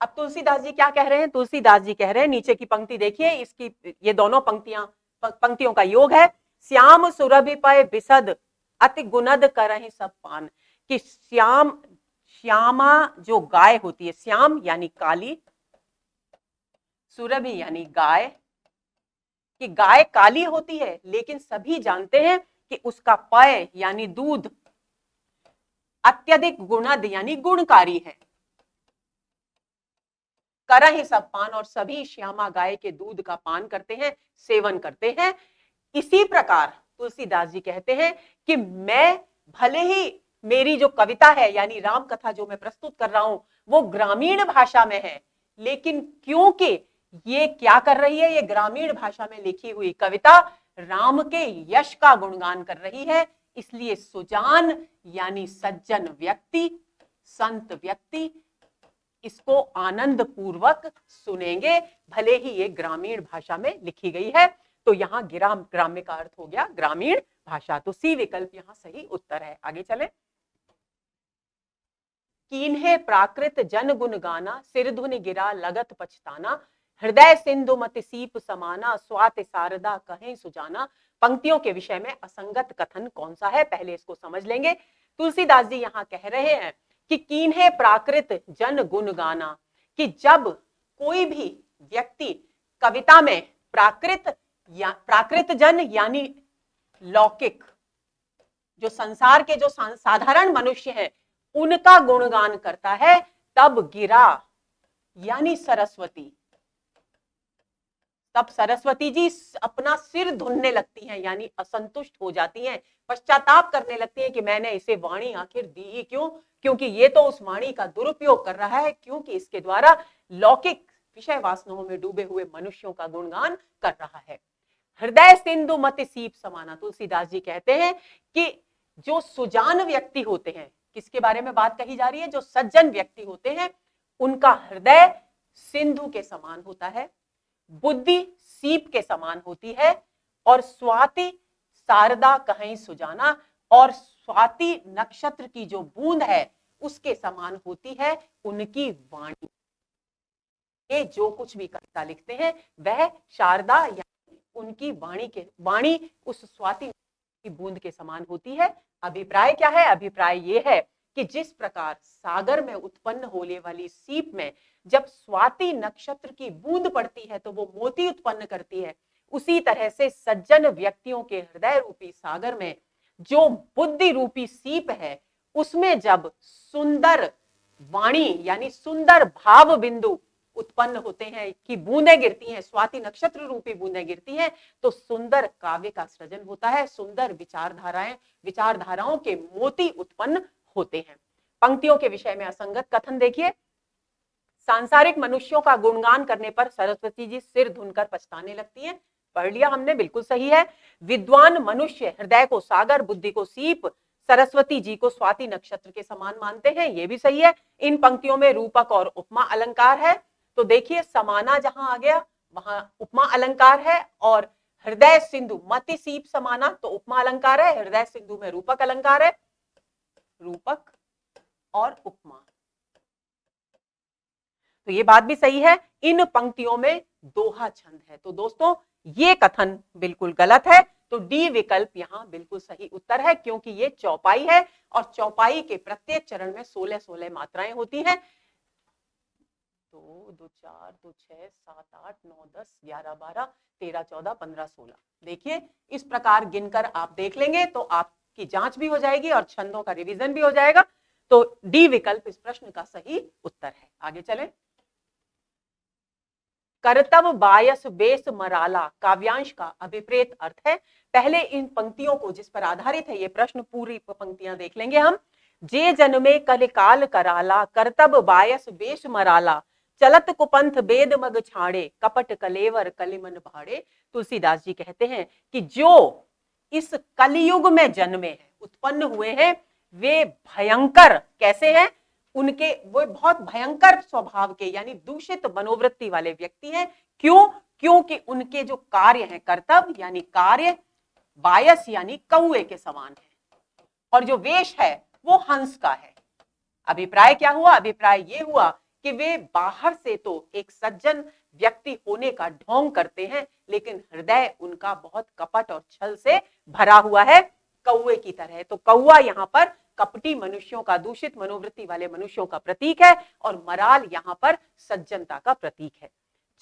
अब तुलसीदास जी क्या कह रहे हैं? तुलसीदास जी कह रहे हैं, नीचे की पंक्ति देखिए, इसकी ये दोनों पंक्तियों का योग है। श्याम सुरभि पय बिसद अति गुणद करहि सब पान। कि श्यामा जो गाय होती है, श्याम यानी काली, सुरभि यानी गाय, कि गाय काली होती है, लेकिन सभी जानते हैं कि उसका पय यानी दूध अत्यधिक गुणद यानी गुणकारी है। करहि सब पान, और सभी श्यामा गाय के दूध का पान करते हैं, सेवन करते हैं। इसी प्रकार तुलसीदास जी कहते हैं कि मैं भले ही मेरी जो कविता है यानी राम कथा जो मैं प्रस्तुत कर रहा हूं वो ग्रामीण भाषा में है, लेकिन क्योंकि ये क्या कर रही है, ये ग्रामीण भाषा में लिखी हुई कविता राम के यश का गुणगान कर रही है, इसलिए सुजान यानी सज्जन व्यक्ति, संत व्यक्ति इसको आनंद पूर्वक सुनेंगे, भले ही ये ग्रामीण भाषा में लिखी गई है। तो यहां ग्राम्य का अर्थ हो गया ग्रामीण भाषा। तो सी विकल्प यहां सही उत्तर है। आगे चले। कीन्हे प्राकृत जन गुण गाना, सिर धुनि गिरा लगत पछताना, हृदय सिंधु मति सीप समाना, स्वाति शारदा कहें सुजाना। पंक्तियों के विषय में असंगत कथन कौन सा है, पहले इसको समझ लेंगे। तुलसीदास जी यहां कह रहे हैं कि कीन्हे प्राकृत जन गुण गाना, कि जब कोई भी व्यक्ति कविता में प्राकृत जन यानी लौकिक, जो संसार के जो साधारण मनुष्य हैं उनका गुणगान करता है, तब गिरा यानी सरस्वती, तब सरस्वती जी अपना सिर धुनने लगती हैं, यानी असंतुष्ट हो जाती हैं, पश्चाताप करने लगती हैं कि मैंने इसे वाणी आखिर दी ही क्यों, क्योंकि ये तो उस वाणी का दुरुपयोग कर रहा है, क्योंकि इसके द्वारा लौकिक विषय वासनाओं में डूबे हुए मनुष्यों का गुणगान कर रहा है। हृदय सिंधु मति सीप समाना, तुलसीदास जी कहते हैं कि जो सुजान व्यक्ति होते हैं, किसके बारे में बात कही जा रही है? जो सज्जन व्यक्ति होते हैं, उनका हृदय सिंधु के समान होता है, बुद्धि सीप के समान होती है, और स्वाति शारदा कहीं सुजाना, और स्वाति नक्षत्र की जो बूंद है उसके समान होती है उनकी वाणी। ये जो कुछ भी कविता लिखते हैं वह शारदा या उनकी वाणी उस स्वाति की बूंद के समान होती है। अभिप्राय क्या है? अभिप्राय ये है कि जिस प्रकार सागर में उत्पन्न होने वाली सीप में जब स्वाति नक्षत्र की बूंद पड़ती है तो वो मोती उत्पन्न करती है, उसी तरह से सज्जन व्यक्तियों के हृदय रूपी सागर में जो बुद्धि रूपी सीप है उसमें जब सुंदर वाणी यानी सुंदर भाव बिंदु उत्पन्न होते हैं कि बूंदें गिरती हैं, स्वाति नक्षत्र रूपी बूंदें गिरती हैं, तो सुंदर काव्य का सृजन होता है, सुंदर विचारधाराओं के मोती उत्पन्न होते हैं। पंक्तियों के विषय में असंगत कथन देखिए, सांसारिक मनुष्यों का गुणगान करने पर सरस्वती जी सिर धुनकर पछताने लगती हैं। पढ़ लिया हमने, बिल्कुल सही है। विद्वान मनुष्य हृदय को सागर, बुद्धि को सीप, सरस्वती जी को स्वाति नक्षत्र के समान मानते हैं, ये भी सही है। इन पंक्तियों में रूपक और उपमा अलंकार है, तो देखिए समाना जहां आ गया वहां उपमा अलंकार है, और हृदय सिंधु मति सीप समाना तो उपमा अलंकार है, हृदय सिंधु में रूपक अलंकार है, रूपक और उपमा, तो ये बात भी सही है। इन पंक्तियों में दोहा छंद है, तो दोस्तों ये कथन बिल्कुल गलत है, तो डी विकल्प यहां बिल्कुल सही उत्तर है, क्योंकि ये चौपाई है और चौपाई के प्रत्येक चरण में 16-16 मात्राएं होती हैं। 2, 2, 4, 2, 6, 7, 8, 9, 10, 11, 12, 13, 14, 15, 16। देखिए इस प्रकार गिनकर आप देख लेंगे तो आपकी जांच भी हो जाएगी और छंदों का रिवीजन भी हो जाएगा। तो डी विकल्प इस प्रश्न का सही उत्तर है। आगे चलें। कर्तव बायस बेस मराला काव्यांश का अभिप्रेत अर्थ है। पहले इन पंक्तियों को जिस पर आधारित है ये प्रश्न, पूरी पंक्तियां देख लेंगे हम। जे जन्मे कलिकाल कराला, कर्तव बायस बेस मराला, चलत कुपंथ बेद मग छाड़े, कपट कलेवर कलिमन भाड़े। तुलसीदास जी कहते हैं कि जो इस कलियुग में जन्मे हैं, उत्पन्न हुए हैं, वे भयंकर कैसे हैं, उनके वो बहुत भयंकर स्वभाव के यानी दूषित मनोवृत्ति वाले व्यक्ति हैं। क्यों? क्योंकि उनके जो कार्य हैं, कर्तव्य यानी कार्य, बायस यानी कौए के समान है, और जो वेश है वो हंस का है। अभिप्राय क्या हुआ? अभिप्राय ये हुआ कि वे बाहर से तो एक सज्जन व्यक्ति होने का ढोंग करते हैं, लेकिन हृदय उनका बहुत कपट और छल से भरा हुआ है, कौए की तरह। तो कौआ यहाँ पर कपटी मनुष्यों का, दूषित मनोवृत्ति वाले मनुष्यों का प्रतीक है, और मराल यहाँ पर सज्जनता का प्रतीक है।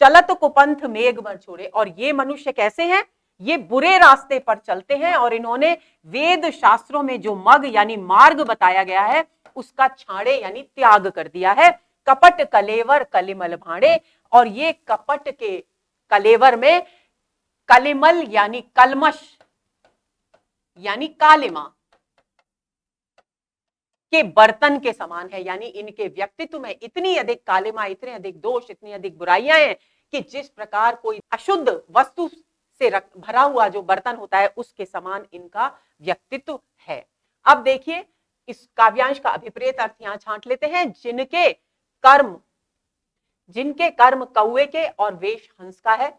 चलत कुपंथ मेघ मर छोड़े, और ये मनुष्य कैसे हैं? ये बुरे रास्ते पर चलते हैं, और इन्होंने वेद शास्त्रों में जो मग यानी मार्ग बताया गया है उसका छाड़े यानी त्याग कर दिया है। कपट कलेवर कलिमल भाड़े, और ये कपट के कलेवर में कलिमल यानी कलमश यानी कालिमा के बर्तन के समान है, यानी इनके व्यक्तित्व में इतनी अधिक कालिमा, इतने अधिक दोष, इतनी अधिक बुराइयां हैं कि जिस प्रकार कोई अशुद्ध वस्तु से भरा हुआ जो बर्तन होता है उसके समान इनका व्यक्तित्व है। अब देखिए इस काव्यांश का अभिप्रेत अर्थ यहां छांट लेते हैं। जिनके कर्म कौए के और वेश हंस का है,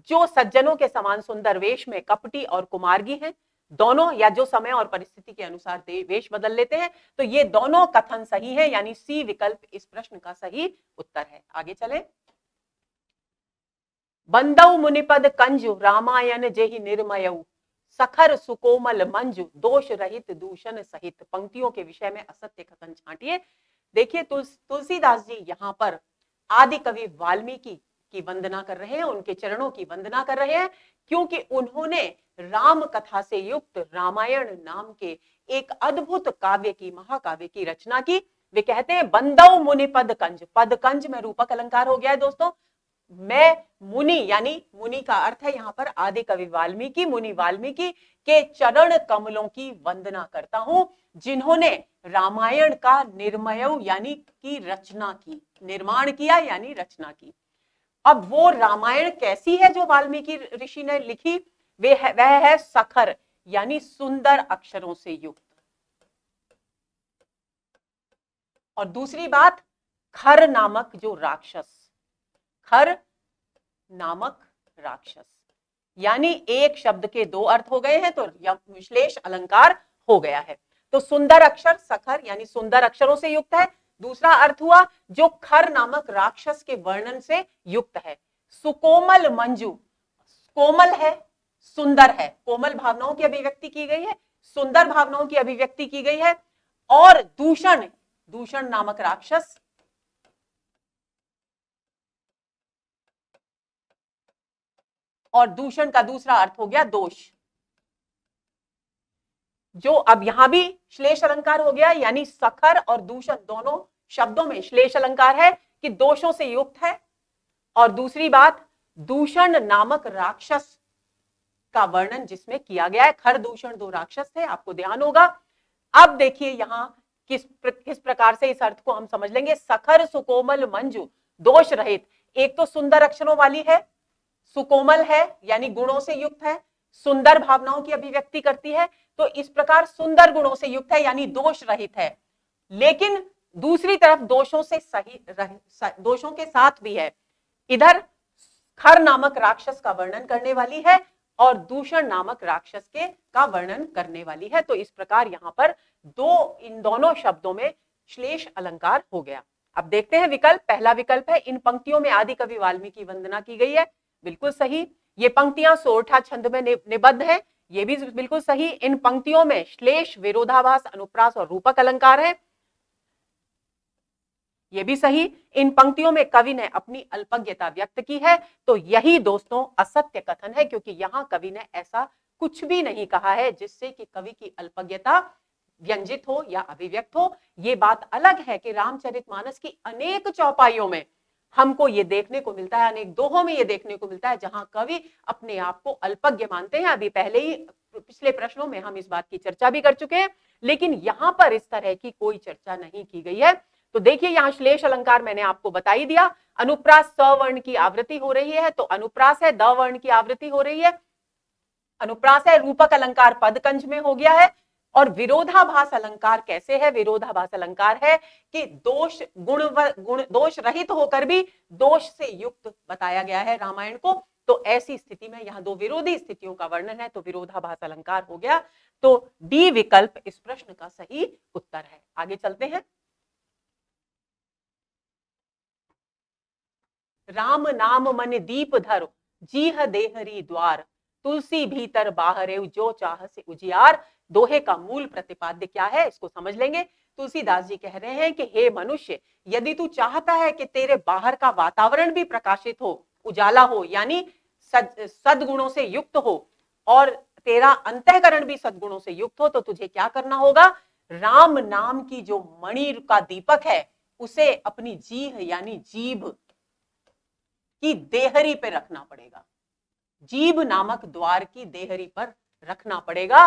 जो सज्जनों के समान सुंदर वेश में कपटी और कुमार्गी हैं, दोनों या जो समय और परिस्थिति के अनुसार वेश बदल लेते हैं, तो ये दोनों कथन सही है, यानी सी विकल्प इस प्रश्न का सही उत्तर है। आगे चले। बंदौ मुनिपद कंजु रामायण जेहि निर्मयऊ, सखर सुकोमल मंजु दोष रहित दूषण सहित। पंक्तियों के विषय में असत्य कथन छांटिए। देखिए तुलसीदास जी यहाँ पर आदि कवि वाल्मीकि की वंदना कर रहे हैं, उनके चरणों की वंदना कर रहे हैं, क्योंकि उन्होंने राम कथा से युक्त रामायण नाम के एक अद्भुत काव्य की, महाकाव्य की रचना की। वे कहते हैं बंदौ मुनि पद कंज, पद कंज में रूपक अलंकार हो गया है दोस्तों। मैं मुनि यानी मुनि का अर्थ है यहाँ पर आदि कवि वाल्मीकि, मुनि वाल्मीकि के चरण कमलों की वंदना करता हूं, जिन्होंने रामायण का निर्मय यानी की रचना की, निर्माण किया यानी रचना की। अब वो रामायण कैसी है जो वाल्मीकि ऋषि ने लिखी? वह है सखर यानी सुंदर अक्षरों से युक्त। और दूसरी बात, खर नामक जो राक्षस, खर नामक राक्षस। यानी एक शब्द के दो अर्थ हो गए हैं, तो विश्लेष अलंकार हो गया है। तो सुंदर अक्षर सखर यानी सुंदर अक्षरों से युक्त है। दूसरा अर्थ हुआ जो खर नामक राक्षस के वर्णन से युक्त है। सुकोमल मंजू, कोमल है, सुंदर है, कोमल भावनाओं की अभिव्यक्ति की गई है, सुंदर भावनाओं की अभिव्यक्ति की गई है। और दूषण, दूषण नामक राक्षस, और दूषण का दूसरा अर्थ हो गया दोष। जो अब यहां भी श्लेष अलंकार हो गया, यानी सखर और दूषण दोनों शब्दों में श्लेष अलंकार है कि दोषों से युक्त है। और दूसरी बात, दूषण नामक राक्षस का वर्णन जिसमें किया गया है। खर दूषण दो राक्षस थे, आपको ध्यान होगा। अब देखिए यहां किस प्रकार से इस अर्थ को हम समझ लेंगे। सखर सुकोमल मंजू, दोष रहित। एक तो सुंदर अक्षरों वाली है, सुकोमल है यानी गुणों से युक्त है, सुंदर भावनाओं की अभिव्यक्ति करती है। तो इस प्रकार सुंदर गुणों से युक्त है यानी दोष रहित है। लेकिन दूसरी तरफ दोषों से दोषों के साथ भी है। इधर खर नामक राक्षस का वर्णन करने वाली है और दूषण नामक राक्षस का वर्णन करने वाली है। तो इस प्रकार यहां पर इन दोनों शब्दों में श्लेष अलंकार हो गया। अब देखते हैं विकल्प। पहला विकल्प है इन पंक्तियों में आदि कवि वाल्मीकि की वंदना की गई है। बिल्कुल सही। ये पंक्तियां सोरठा छंद में निबद्ध है, ये भी बिल्कुल सही। इन पंक्तियों में श्लेष, विरोधाभास, अनुप्रास और रूपक अलंकार है, ये भी सही। इन पंक्तियों में कवि ने अपनी अल्पज्ञता व्यक्त की है। तो यही दोस्तों असत्य कथन है, क्योंकि यहां कवि ने ऐसा कुछ भी नहीं कहा है जिससे कि कवि की अल्पज्ञता व्यंजित हो या अभिव्यक्त हो। ये बात अलग है कि रामचरितमानस की अनेक चौपाइयों में हमको ये देखने को मिलता है, अनेक दोहों में ये देखने को मिलता है जहां कवि अपने आप को अल्पज्ञ मानते हैं। अभी पहले ही पिछले प्रश्नों में हम इस बात की चर्चा भी कर चुके हैं, लेकिन यहां पर इस तरह की कोई चर्चा नहीं की गई है। तो देखिए यहां श्लेष अलंकार मैंने आपको बता ही दिया। अनुप्रास स वर्ण की आवृत्ति हो रही है, तो अनुप्रास है, द वर्ण की आवृत्ति हो रही है। अनुप्रास है, रूपक अलंकार पदकंज में हो गया है। और विरोधाभास अलंकार कैसे है? विरोधाभास अलंकार है कि दोष गुण दोष रहित होकर भी दोष से युक्त बताया गया है रामायण को। तो ऐसी स्थिति में यहां दो विरोधी स्थितियों का वर्णन है, तो विरोधाभास अलंकार हो गया। तो डी विकल्प इस प्रश्न का सही उत्तर है। आगे चलते हैं। राम नाम मन दीप धरो, जीह देहरी द्वार, तुलसी भीतर बाहरे जो चाह से उजियार। दोहे का मूल प्रतिपाद्य क्या है, इसको समझ लेंगे। तुलसीदास जी कह रहे हैं कि हे मनुष्य, यदि तू चाहता है कि तेरे बाहर का वातावरण भी प्रकाशित हो, उजाला हो, यानी सद्गुणों से युक्त हो, और तेरा अंतःकरण भी सद्गुणों से युक्त हो, तो तुझे क्या करना होगा? राम नाम की जो मणि का दीपक है उसे अपनी जीह यानी जीभ की देहरी पे रखना पड़ेगा। जीभ नामक द्वार की देहरी पर रखना पड़ेगा।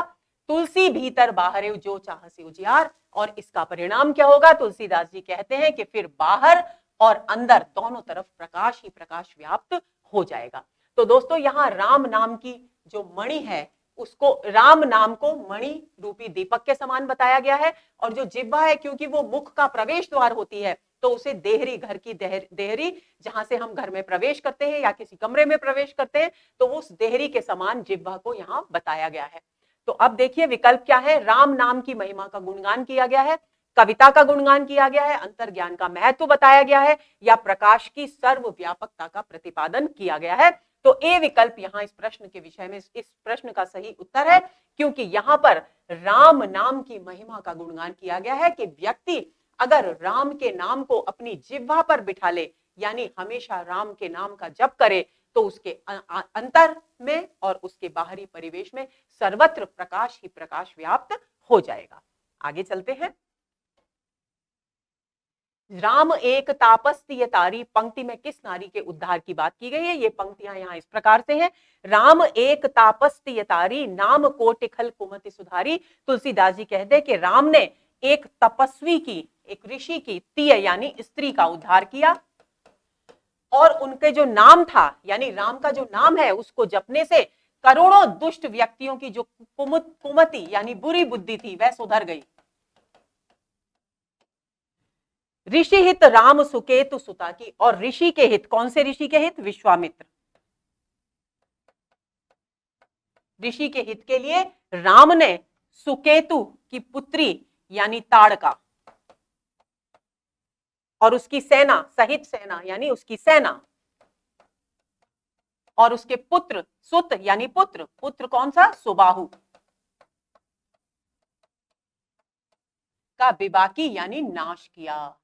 तुलसी भीतर बाहर जो चाह से उजियार। और इसका परिणाम क्या होगा? तुलसीदास जी कहते हैं कि फिर बाहर और अंदर दोनों तरफ प्रकाश ही प्रकाश व्याप्त हो जाएगा। तो दोस्तों यहां राम नाम की जो मणि है, उसको, राम नाम को मणि रूपी दीपक के समान बताया गया है। और जो जिह्वा है, क्योंकि वो मुख का प्रवेश द्वार होती है, तो उसे देहरी, घर की देहरी, जहां से हम घर में प्रवेश करते हैं या किसी कमरे में प्रवेश करते हैं, तो उस देहरी के समान जिह्वा को यहां बताया गया है। तो अब देखिए विकल्प क्या है। राम नाम की महिमा का गुणगान किया गया है, कविता का गुणगान किया गया है, अंतर्ज्ञान का महत्व बताया गया है, या प्रकाश की सर्वव्यापकता का प्रतिपादन किया गया है। तो ए विकल्प यहां इस प्रश्न के विषय में, इस प्रश्न का सही उत्तर है, क्योंकि यहां पर राम नाम की महिमा का गुणगान किया गया है कि व्यक्ति अगर राम के नाम को अपनी जिह्वा पर बिठा ले, यानी हमेशा राम के नाम का जप करे, तो उसके अंतर में और उसके बाहरी परिवेश में सर्वत्र प्रकाश ही प्रकाश व्याप्त हो जाएगा। आगे चलते हैं। राम एक तापस्तीय तारी पंक्ति में किस नारी के उद्धार की बात की गई है? ये पंक्तियां यहां इस प्रकार से हैं। राम एक तापस्तीय तारी, नाम कोटिखल कुमति सुधारी। तुलसीदास जी कहते हैं कि राम ने एक तपस्वी की, एक ऋषि की, तीय यानी स्त्री का उद्धार किया, और उनके जो नाम था, यानी राम का जो नाम है, उसको जपने से करोड़ों दुष्ट व्यक्तियों की जो कुमति यानी बुरी बुद्धि थी, वह सुधर गई। ऋषि हित राम सुकेतु सुता की। और ऋषि के हित, कौन से ऋषि के हित? विश्वामित्र। ऋषि के हित के लिए राम ने सुकेतु की पुत्री यानी ताड़का और उसकी सेना, सहित सेना यानी उसकी सेना, और उसके पुत्र, सुत यानी पुत्र, पुत्र कौन सा? सुबाहु का विबाकी यानी नाश किया।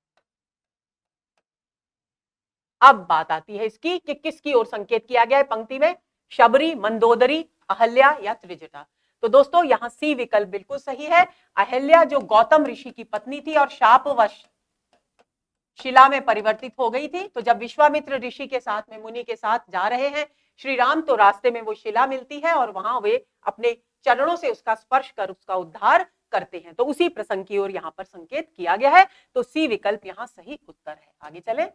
अब बात आती है इसकी कि किसकी ओर संकेत किया गया है पंक्ति में? शबरी, मंदोदरी, अहल्या या त्रिजटा। तो दोस्तों यहां सी विकल्प बिल्कुल सही है। अहल्या जो गौतम ऋषि की पत्नी थी और शापवश शिला में परिवर्तित हो गई थी, तो जब विश्वामित्र ऋषि के साथ में, मुनि के साथ जा रहे हैं श्री राम, तो रास्ते में वो शिला मिलती है और वहां वे अपने चरणों से उसका स्पर्श कर उसका उद्धार करते हैं। तो उसी प्रसंग की ओर यहां पर संकेत किया गया है। तो सी विकल्प यहां सही उत्तर है। आगे चले।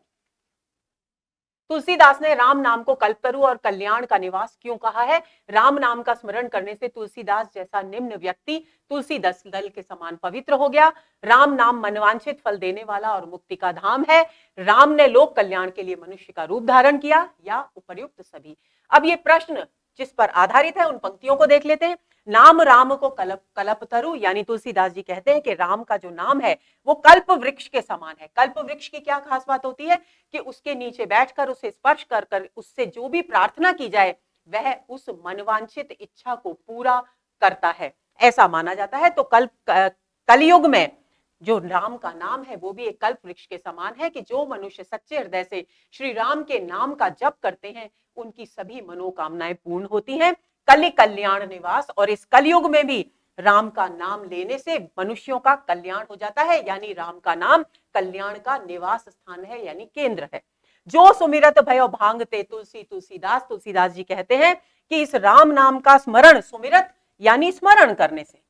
तुलसीदास ने राम नाम को कल्पतरु और कल्याण का निवास क्यों कहा है? राम नाम का स्मरण करने से तुलसीदास जैसा निम्न व्यक्ति तुलसी दल के समान पवित्र हो गया। राम नाम मनवांछित फल देने वाला और मुक्ति का धाम है। राम ने लोक कल्याण के लिए मनुष्य का रूप धारण किया, या उपर्युक्त सभी। अब ये प्रश्न जिस पर आधारित है उन पंक्तियों को देख लेते हैं। नाम राम को कल्पतरु, यानी तुलसीदास जी कहते हैं कि राम का जो नाम है वो कल्प वृक्ष के समान है। कल्प वृक्ष की क्या खास बात होती है? कि उसके नीचे बैठकर उसे स्पर्श कर कर उससे जो भी प्रार्थना की जाए वह उस मनवांछित इच्छा को पूरा करता है, ऐसा माना जाता है। तो कलयुग में जो राम का नाम है वो भी एक कल्प वृक्ष के समान है कि जो मनुष्य सच्चे हृदय से श्री राम के नाम का जप करते हैं उनकी सभी मनोकामनाएं पूर्ण होती हैं। कलि कल्याण निवास, और इस कलयुग में भी राम का नाम लेने से मनुष्यों का कल्याण हो जाता है, यानी राम का नाम कल्याण का निवास स्थान है, यानी केंद्र है। जो सुमिरत भयो भांगते तुलसी तुलसीदास, तुलसीदास जी कहते हैं कि इस राम नाम का स्मरण, सुमिरत यानी स्मरण करने से,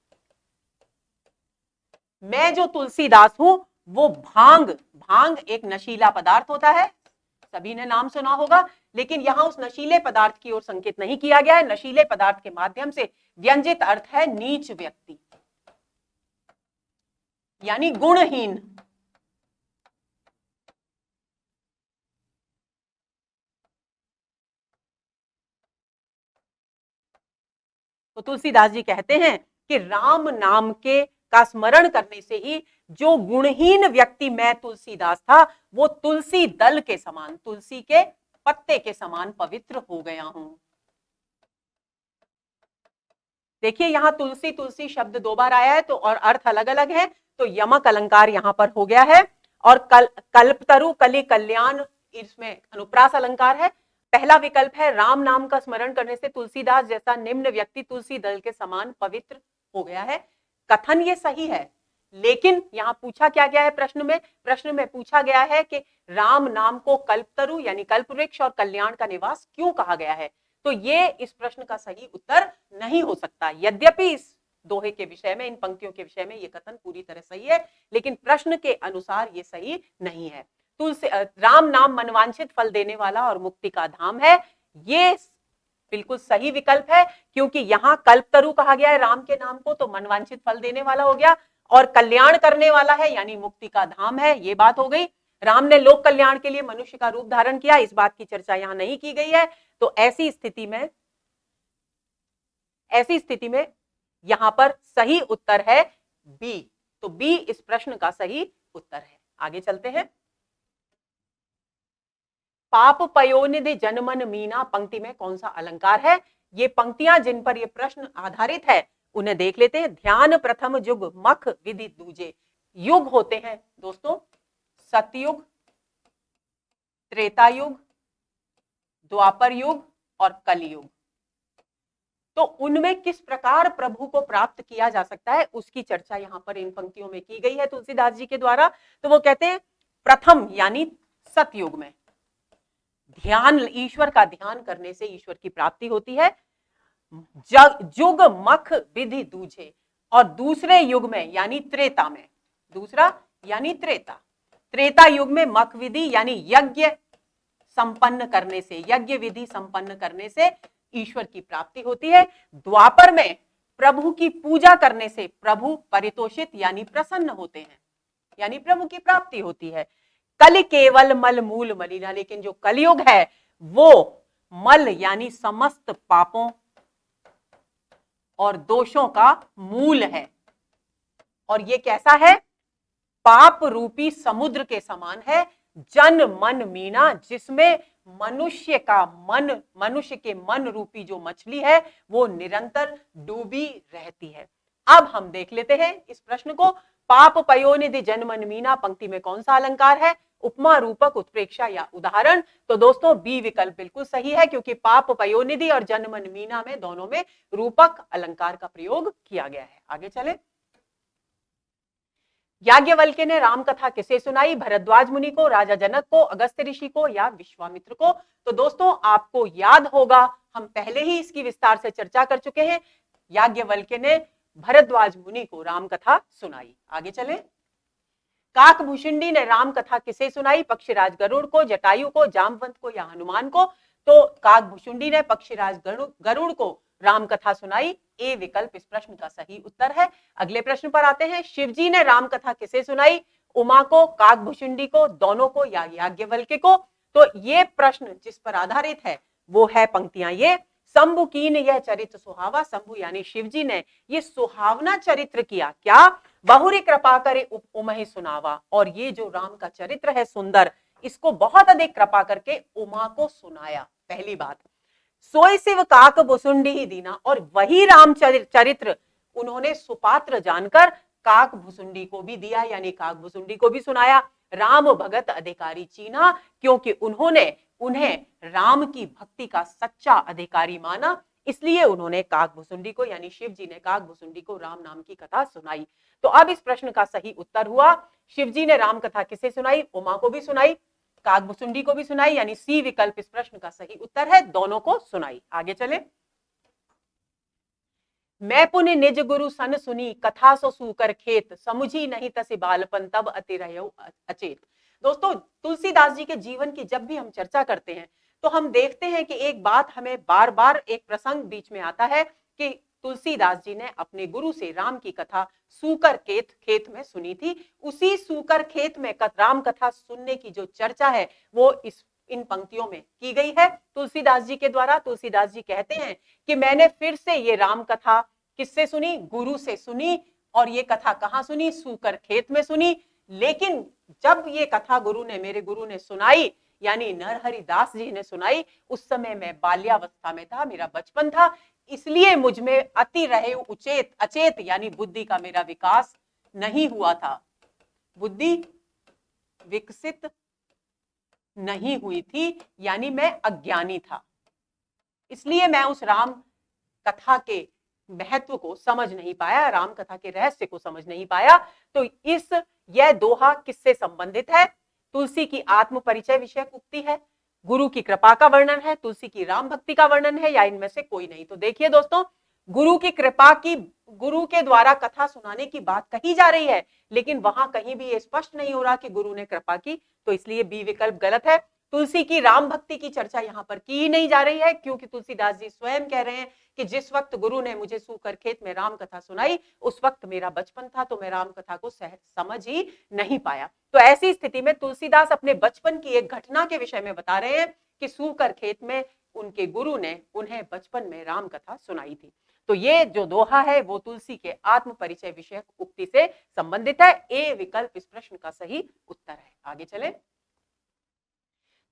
मैं जो तुलसीदास हूं वो भांग, भांग एक नशीला पदार्थ होता है, सभी ने नाम सुना होगा, लेकिन यहां उस नशीले पदार्थ की ओर संकेत नहीं किया गया है। नशीले पदार्थ के माध्यम से व्यंजित अर्थ है नीच व्यक्ति, यानी गुणहीन। तो तुलसीदास जी कहते हैं कि राम नाम के का स्मरण करने से ही जो गुणहीन व्यक्ति मैं तुलसीदास था वो तुलसी दल के समान, तुलसी के पत्ते के समान पवित्र हो गया हूं। देखिए यहां तुलसी तुलसी शब्द दो बार आया है तो और अर्थ अलग अलग है, तो यमक अलंकार यहां पर हो गया है। और कल्पतरु, कलि कल्याण, इसमें अनुप्रास अलंकार है। पहला विकल्प है राम नाम का स्मरण करने से तुलसीदास जैसा निम्न व्यक्ति तुलसी दल के समान पवित्र हो गया है। कथन ये सही है, लेकिन यहां पूछा क्या गया है प्रश्न में? प्रश्न में पूछा गया है कि राम नाम को कल्पतरु यानी कल्पवृक्ष और कल्याण का निवास क्यों कहा गया है? तो ये इस प्रश्न का सही उत्तर नहीं हो सकता। यद्यपि इस दोहे के विषय में, इन पंक्तियों के विषय में ये कथन पूरी तरह सही है, लेकिन प्रश्न के अनुसार ये सही नहीं है। तुलसी राम नाम मनवांछित फल देने वाला और मुक्ति का धाम है, ये बिल्कुल सही विकल्प है, क्योंकि यहां कल्पतरु कहा गया है राम के नाम को, तो मनवांछित फल देने वाला हो गया, और कल्याण करने वाला है यानी मुक्ति का धाम है, ये बात हो गई। राम ने लोक कल्याण के लिए मनुष्य का रूप धारण किया, इस बात की चर्चा यहां नहीं की गई है। तो ऐसी स्थिति में यहां पर सही उत्तर है बी। तो बी इस प्रश्न का सही उत्तर है। आगे चलते हैं। पाप पयोनिधि जनमन मीना पंक्ति में कौन सा अलंकार है? ये पंक्तियां जिन पर यह प्रश्न आधारित है उन्हें देख लेते हैं। ध्यान प्रथम युग मख विधि दूजे। युग होते हैं दोस्तों सतयुग, त्रेता युग, द्वापर युग और कलयुग। तो उनमें किस प्रकार प्रभु को प्राप्त किया जा सकता है उसकी चर्चा यहां पर इन पंक्तियों में की गई है तुलसीदास जी के द्वारा। तो वो कहते हैं प्रथम यानी सतयुग में ध्यान, ईश्वर का ध्यान करने से ईश्वर की प्राप्ति होती है। युग मख विधि दूजे, और दूसरे युग में यानी त्रेता में, दूसरा यानी त्रेता युग में मख विधि यानी यज्ञ संपन्न करने से, यज्ञ विधि संपन्न करने से ईश्वर की प्राप्ति होती है। द्वापर में प्रभु की पूजा करने से प्रभु परितोषित यानी प्रसन्न होते हैं। यानी प्रभु की प्राप्ति होती है। कलि केवल मल मूल मलिना, लेकिन जो कलयुग है वो मल यानी समस्त पापों और दोषों का मूल है। और ये कैसा है? पाप रूपी समुद्र के समान है, जन मन मीना, जिसमें मनुष्य के मन रूपी जो मछली है वो निरंतर डूबी रहती है। अब हम देख लेते हैं इस प्रश्न को। पाप पयोनिधि जन मन मीना पंक्ति में कौन सा अलंकार है? उपमा, रूपक, उत्प्रेक्षा या उदाहरण? तो दोस्तों बी विकल्प बिल्कुल सही है, क्योंकि पाप पयोनिधि और जन मन मीना में दोनों में रूपक अलंकार का प्रयोग किया गया है। आगे चले। याज्ञवल्क्य ने राम कथा किसे सुनाई? भरद्वाज मुनि को, राजा जनक को, अगस्त्य ऋषि को या विश्वामित्र को? तो दोस्तों आपको याद होगा, हम पहले ही इसकी विस्तार से चर्चा कर चुके हैं। याज्ञवल्क्य ने भरद्वाज मुनि को राम कथा सुनाई। आगे चले। काकभूषुंडी ने राम कथा किसे सुनाई? पक्षीराज गरुड़ को, जटायु को, जामवंत को या हनुमान को? तो काकभूषुंडी ने पक्षीराज गरुड़ को राम कथा सुनाई। ए विकल्प इस प्रश्न का सही उत्तर है। अगले प्रश्न पर आते हैं। शिवजी ने राम कथा किसे सुनाई? उमा को, काकभूषुंडी को, दोनों को या याज्ञवल्क्य को? तो ये प्रश्न जिस पर आधारित है वो है पंक्तियां ये। शंभु कीन यह चरित्र सुहावा, शंभु यानी शिवजी ने ये सुहावना चरित्र किया। क्या? बहुरी कृपा करे उमहि सुनावा। और ये जो राम का चरित्र है सुंदर, इसको बहुत अधिक कृपा करके उमा को सुनाया। पहली बात। सोई शिव काक भुसुंडी ही दीना, और वही राम चरित्र उन्होंने सुपात्र जानकर काक भुसुंडी को भी दिया, यानी काक भुसुंडी को भी सुनाया। राम भगत अधिकारी चीना, क्योंकि उन्होंने उन्हें राम की भक्ति का सच्चा अधिकारी माना, इसलिए उन्होंने काकभुसुंडी को यानी शिव जी ने काकभुसुंडी को राम नाम की कथा सुनाई। तो अब इस प्रश्न का सही उत्तर हुआ, शिवजी ने राम कथा किसे सुनाई? उमा को भी सुनाई, काकभुसुंडी को भी सुनाई, यानी सी विकल्प इस प्रश्न का सही उत्तर है, दोनों को सुनाई। आगे चले। मैं पुण्य निज गुरु सन सुनी, कथा सो सूकर खेत, समुझी नहीं तसि बालपन तब अति रह्यो अचेत। दोस्तों तुलसीदास जी के जीवन की जब भी हम चर्चा करते हैं तो हम देखते हैं कि एक बात हमें बार बार, एक प्रसंग बीच में आता है कि तुलसीदास जी ने अपने गुरु से राम की कथा सूकर खेत में सुनी थी। उसी सूकर खेत में राम कथा सुनने की जो चर्चा है वो इन पंक्तियों में की गई है तुलसीदास जी के द्वारा। तुलसीदास जी कहते हैं कि मैंने फिर से ये राम कथा किससे सुनी? गुरु से सुनी। और ये कथा कहाँ सुनी? सूकर खेत में सुनी। लेकिन जब ये कथा मेरे गुरु ने सुनाई, यानी नरहरि दास जी ने सुनाई, उस समय मैं बाल्यावस्था में था, मेरा बचपन था, इसलिए मुझ में अति रहे अचेत यानी बुद्धि का मेरा विकास नहीं हुआ था, बुद्धि विकसित नहीं हुई थी, यानी मैं अज्ञानी था, इसलिए मैं उस राम कथा के महत्व को समझ नहीं पाया, राम कथा के रहस्य को समझ नहीं पाया। तो यह दोहा किससे संबंधित है? तुलसी की आत्म परिचय विषयक उक्ति है, गुरु की कृपा का वर्णन है, तुलसी की राम भक्ति का वर्णन है, या इनमें से कोई नहीं? तो देखिए दोस्तों, गुरु की कृपा की, गुरु के द्वारा कथा सुनाने की बात कही जा रही है, लेकिन वहां कहीं भी ये स्पष्ट नहीं हो रहा कि गुरु ने कृपा की, तो इसलिए बी विकल्प गलत है। तुलसी की राम भक्ति की चर्चा यहाँ पर की नहीं जा रही है, क्योंकि तुलसीदास जी स्वयं कह रहे हैं कि जिस वक्त गुरु ने मुझे सूकर खेत में राम कथा सुनाई, उस वक्त मेरा बचपन था, तो मैं राम कथा को समझ ही नहीं पाया। तो ऐसी स्थिति में तुलसीदास अपने बचपन की एक घटना के विषय में बता रहे हैं कि सूकर खेत में उनके गुरु ने उन्हें बचपन में राम कथा सुनाई थी। तो ये जो दोहा है वो तुलसी के आत्म परिचय विषयक उक्ति से संबंधित है। ए विकल्प इस प्रश्न का सही उत्तर है। आगे चले।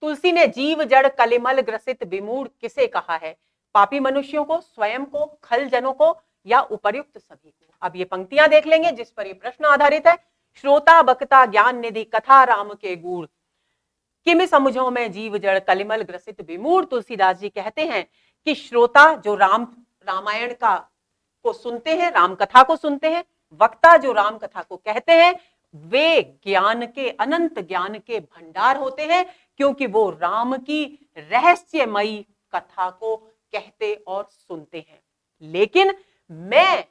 तुलसी ने जीव जड़ कलिमल ग्रसित विमूढ़ किसे कहा है? पापी मनुष्यों को, स्वयं को, खल जनों को, या उपर्युक्त सभी को? अब ये पंक्तियां देख लेंगे जिस पर ये प्रश्न आधारित है। श्रोता बक्ता ज्ञान निधि कथा राम के गूढ़, किम समझो में जीव जड़ कलिमल ग्रसित विमूढ़। तुलसीदास जी कहते हैं कि श्रोता जो रामायण को सुनते हैं, राम कथा को सुनते हैं, वक्ता जो राम कथा को कहते हैं, वे ज्ञान के, अनंत ज्ञान के भंडार होते हैं, क्योंकि वो राम की रहस्यमयी कथा को कहते और सुनते हैं। लेकिन मैं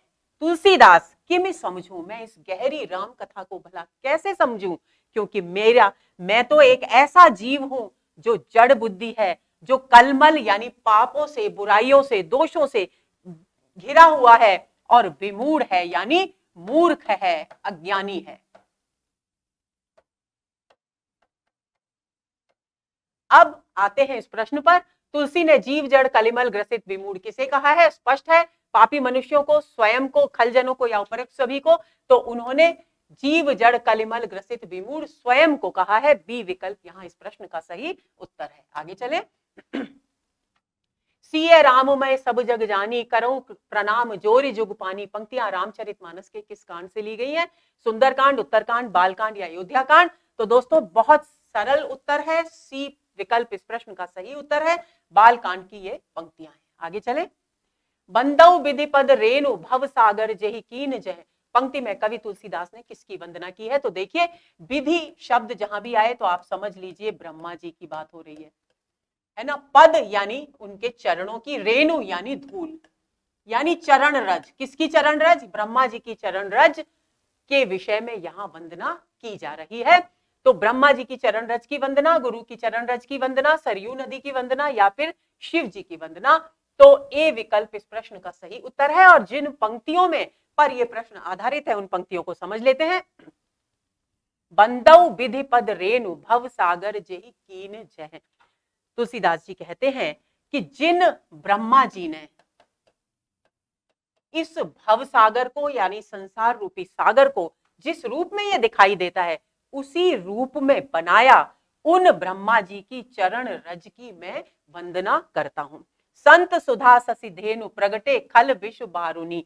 तुलसीदास किम समझूं, मैं इस गहरी राम कथा को भला कैसे समझूं, क्योंकि मैं तो एक ऐसा जीव हूं जो जड़ बुद्धि है, जो कलमल यानी पापों से, बुराइयों से, दोषों से घिरा हुआ है, और विमूढ़ है यानी मूर्ख है, अज्ञानी है। अब आते हैं इस प्रश्न पर। तुलसी ने जीव जड़ कलिमल ग्रसित विमूढ़ किसे कहा है? स्पष्ट है, पापी मनुष्यों को, स्वयं को, खलजनों को या उपरोक्त सभी को। तो उन्होंने जीव जड़ कलिमल ग्रसित विमूढ़ स्वयं को कहा है। बी विकल्प यहाँ इस प्रश्न का सही उत्तर है। आगे चले। सिय राममय सब जग जानी, करऊं प्रणाम जोरि जुग पानी। पंक्तियां रामचरितमानस के किस कांड से ली गई है? सुंदरकांड, उत्तरकांड, बालकांड या अयोध्या कांड? तो दोस्तों बहुत सरल उत्तर है, सी विकल्प इस प्रश्न का सही उत्तर है। बालकांड की ये पंक्तियां हैं। आगे चले। बंदौ विधि पद रेणु भव सागर जेहि कीन जय। पंक्ति में कवि तुलसीदास ने किसकी वंदना की है? तो देखिए, विधि शब्द जहां भी आए तो आप समझ लीजिए ब्रह्मा जी की बात हो रही है ना। पद यानी उनके चरणों की, रेणु यानी धूल, यानी चरण रज। किसकी चरण रज? ब्रह्मा जी की चरण रज के विषय में यहां वंदना की जा रही है। तो ब्रह्मा जी की चरण रज की वंदना, गुरु की चरण रज की वंदना, सरयू नदी की वंदना या फिर शिव जी की वंदना? तो ए विकल्प इस प्रश्न का सही उत्तर है। और जिन पंक्तियों में पर यह प्रश्न आधारित है उन पंक्तियों को समझ लेते हैं। बंदौ विधि पद रेणु भव सागर जेहि कीन जय। तुलसीदास जी कहते हैं कि जिन ब्रह्मा जी ने इस भव सागर को यानी संसार रूपी सागर को जिस रूप में यह दिखाई देता है उसी रूप में बनाया, उन ब्रह्मा जी की चरण रज की मैं वंदना करता हूं। संत सुधा ससी धेनु प्रगटे खल विश्व बारुनी।